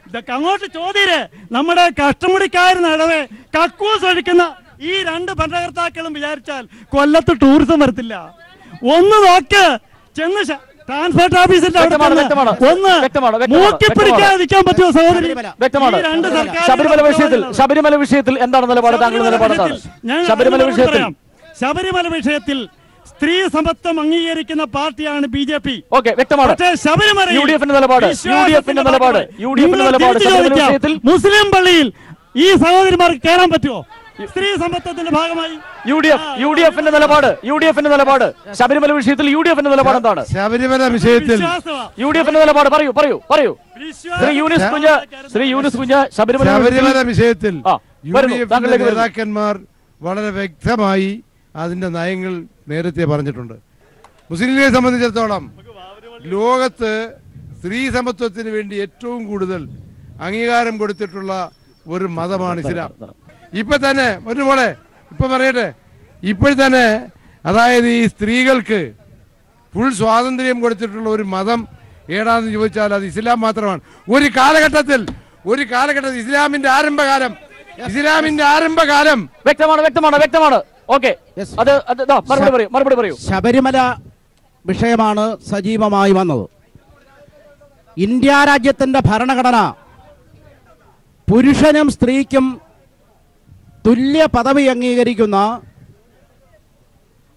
ഇതൊക്കെ അങ്ങോട്ട് ചോദ്യര്. നമ്മുടെ കഷ്ടമുടിക്കായിരുന്ന ഇടവേ കക്കൂസ് ഒഴിക്കുന്ന ഈ 2 ഭരണകർത്താക്കളും വിചാരിച്ചാൽ കൊല്ലത്ത് ടൂറിസം വരത്തില്ല. ഒന്ന് നോക്ക്, ചെന്ന് ട്രാൻസ്പോർട്ട് ഓഫീസിന്റെ ഒന്ന് മൂക്കി പിടിക്കാതിരിക്കാൻ പറ്റുമോ സഹോദരി? ശബരിമല വിഷയത്തിൽ എന്താണ് നിലപാട്? താങ്കളുടെ നിലപാട് എന്താണ്? ശബരിമല വിഷയത്തിൽ സ്ത്രീ സമത്വം അംഗീകരിക്കുന്ന പാർട്ടിയാണ് BJP. മുസ്ലിം പള്ളിയിൽ ഈ സഹോദരിമാർക്ക് കയറാൻ പറ്റുമോ? സ്ത്രീ സമത്വത്തിന്റെ ഭാഗമായി UDF-ന്റെ നിലപാട് ശബരിമല വിഷയത്തിൽ UDF-ന്റെ നിലപാട് എന്താണ്? ശബരിമല വിഷയത്തിൽ UDF-ന്റെ നിലപാട് പറയൂ. ശ്രീ യൂനിസ് കുഞ്ഞ് ശബരിമല വിഷയത്തിൽ UDF-ന്റെ നേതാക്കന്മാർ വളരെ വ്യക്തമായി അതിന്റെ നയങ്ങൾ നേരത്തെ പറഞ്ഞിട്ടുണ്ട്. മുസ്ലിം ലീഗിനെ സംബന്ധിച്ചിടത്തോളം ലോകത്ത് സ്ത്രീ സമത്വത്തിന് വേണ്ടി ഏറ്റവും കൂടുതൽ അംഗീകാരം കൊടുത്തിട്ടുള്ള ഒരു മതമാണ് ഇസ്ലാം. ഇപ്പൊ തന്നെ പറയട്ടെ, ഇപ്പോൾ തന്നെ അതായത് ഈ സ്ത്രീകൾക്ക് ഫുൾ സ്വാതന്ത്ര്യം കൊടുത്തിട്ടുള്ള ഒരു മതം ഏതാണെന്ന് ചോദിച്ചാൽ അത് ഇസ്ലാം മാത്രമാണ്. ഒരു കാലഘട്ടത്തിൽ ഇസ്ലാമിന്റെ ആരംഭകാലം വ്യക്തമാണ്. ഓക്കെ, മറുപടി പറയൂ. ശബരിമല വിഷയമാണ് സജീവമായി വന്നത്. ഇന്ത്യ രാജ്യത്തിന്റെ ഭരണഘടന പുരുഷനും സ്ത്രീക്കും തുല്യ പദവി അംഗീകരിക്കുന്ന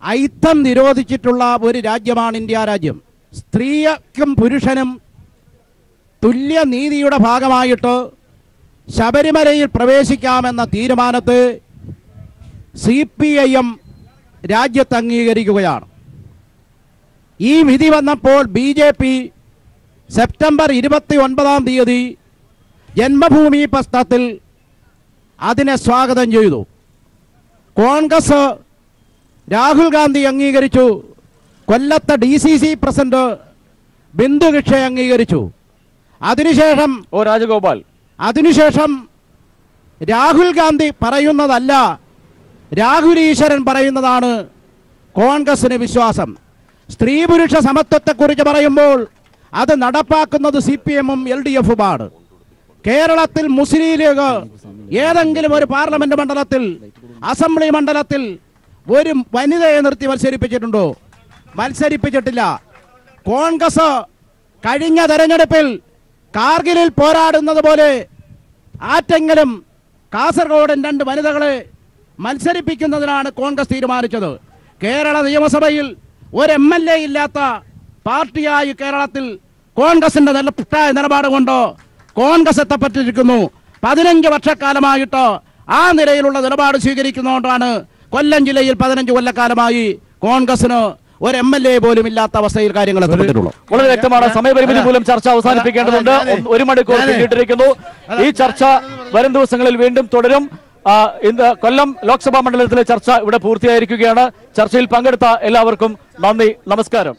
ഐത്തം നിരോധിച്ചിട്ടുള്ള ഒരു രാജ്യമാണ് ഇന്ത്യ രാജ്യം. സ്ത്രീക്കും പുരുഷനും തുല്യ നീതിയുടെ ഭാഗമായിട്ട് ശബരിമലയിൽ പ്രവേശിക്കാമെന്ന തീരുമാനത്തെ CPIM രാജ്യത്ത് അംഗീകരിക്കുകയാണ്. ഈ വിധി വന്നപ്പോൾ BJP സെപ്റ്റംബർ 29-ാം തീയതി ജന്മഭൂമി പ്രസ്ഥാനത്തിൽ അതിനെ സ്വാഗതം ചെയ്തു. കോൺഗ്രസ് രാഹുൽ ഗാന്ധി അംഗീകരിച്ചു. കൊല്ലത്തെ DCC പ്രസിഡന്റ് ബിന്ദു കൃഷ്ണ അംഗീകരിച്ചു. അതിനുശേഷം രാഹുൽ ഗാന്ധി പറയുന്നതല്ല, രാഹുൽ ഈശ്വരൻ പറയുന്നതാണ് കോൺഗ്രസിന് വിശ്വാസം. സ്ത്രീ പുരുഷ സമത്വത്തെക്കുറിച്ച് പറയുമ്പോൾ അത് നടപ്പാക്കുന്നത് CPM-ഉം LDF-ഉമാണ്. കേരളത്തിൽ മുസ്ലിം ലീഗ് ഏതെങ്കിലും ഒരു പാർലമെന്റ് മണ്ഡലത്തിൽ, അസംബ്ലി മണ്ഡലത്തിൽ ഒരു വനിതയെ നിർത്തി മത്സരിപ്പിച്ചിട്ടുണ്ടോ? മത്സരിപ്പിച്ചിട്ടില്ല. കോൺഗ്രസ് കഴിഞ്ഞ തെരഞ്ഞെടുപ്പിൽ കാർഗിലിൽ പോരാടുന്നത് പോലെ ആറ്റെങ്കിലും കാസർഗോഡ് 2 വനിതകളെ മത്സരിപ്പിക്കുന്നതിനാണ് കോൺഗ്രസ് തീരുമാനിച്ചത്. കേരള നിയമസഭയിൽ ഒരു MLA ഇല്ലാത്ത പാർട്ടിയായി കേരളത്തിൽ കോൺഗ്രസിന്റെ നിലപാട് കൊണ്ട് കോൺഗ്രസ് എത്തപ്പെട്ടിരിക്കുന്നു. 15 വർഷക്കാലമായിട്ട് ആ നിലയിലുള്ള നിലപാട് സ്വീകരിക്കുന്നതുകൊണ്ടാണ് കൊല്ലം ജില്ലയിൽ 15 കൊല്ലക്കാലമായി കോൺഗ്രസിന് ഒരു MLA പോലും ഇല്ലാത്ത അവസ്ഥയിൽ കാര്യങ്ങൾ എത്തപ്പെട്ടിട്ടുള്ളൂ. വളരെ വ്യക്തമാണ്. സമയപരിമിതി മൂലം ചർച്ച അവസാനിപ്പിക്കേണ്ടതുണ്ട്. 1 മണിക്കൂർ പിന്നിട്ടിരിക്കുന്നു. ഈ ചർച്ച വരും ദിവസങ്ങളിൽ വീണ്ടും തുടരും. ഇന്ന് കൊല്ലം ലോക്സഭാ മണ്ഡലത്തിലെ ചർച്ച ഇവിടെ പൂർത്തിയായിരിക്കുകയാണ്. ചർച്ചയിൽ പങ്കെടുത്ത എല്ലാവർക്കും നന്ദി, നമസ്കാരം.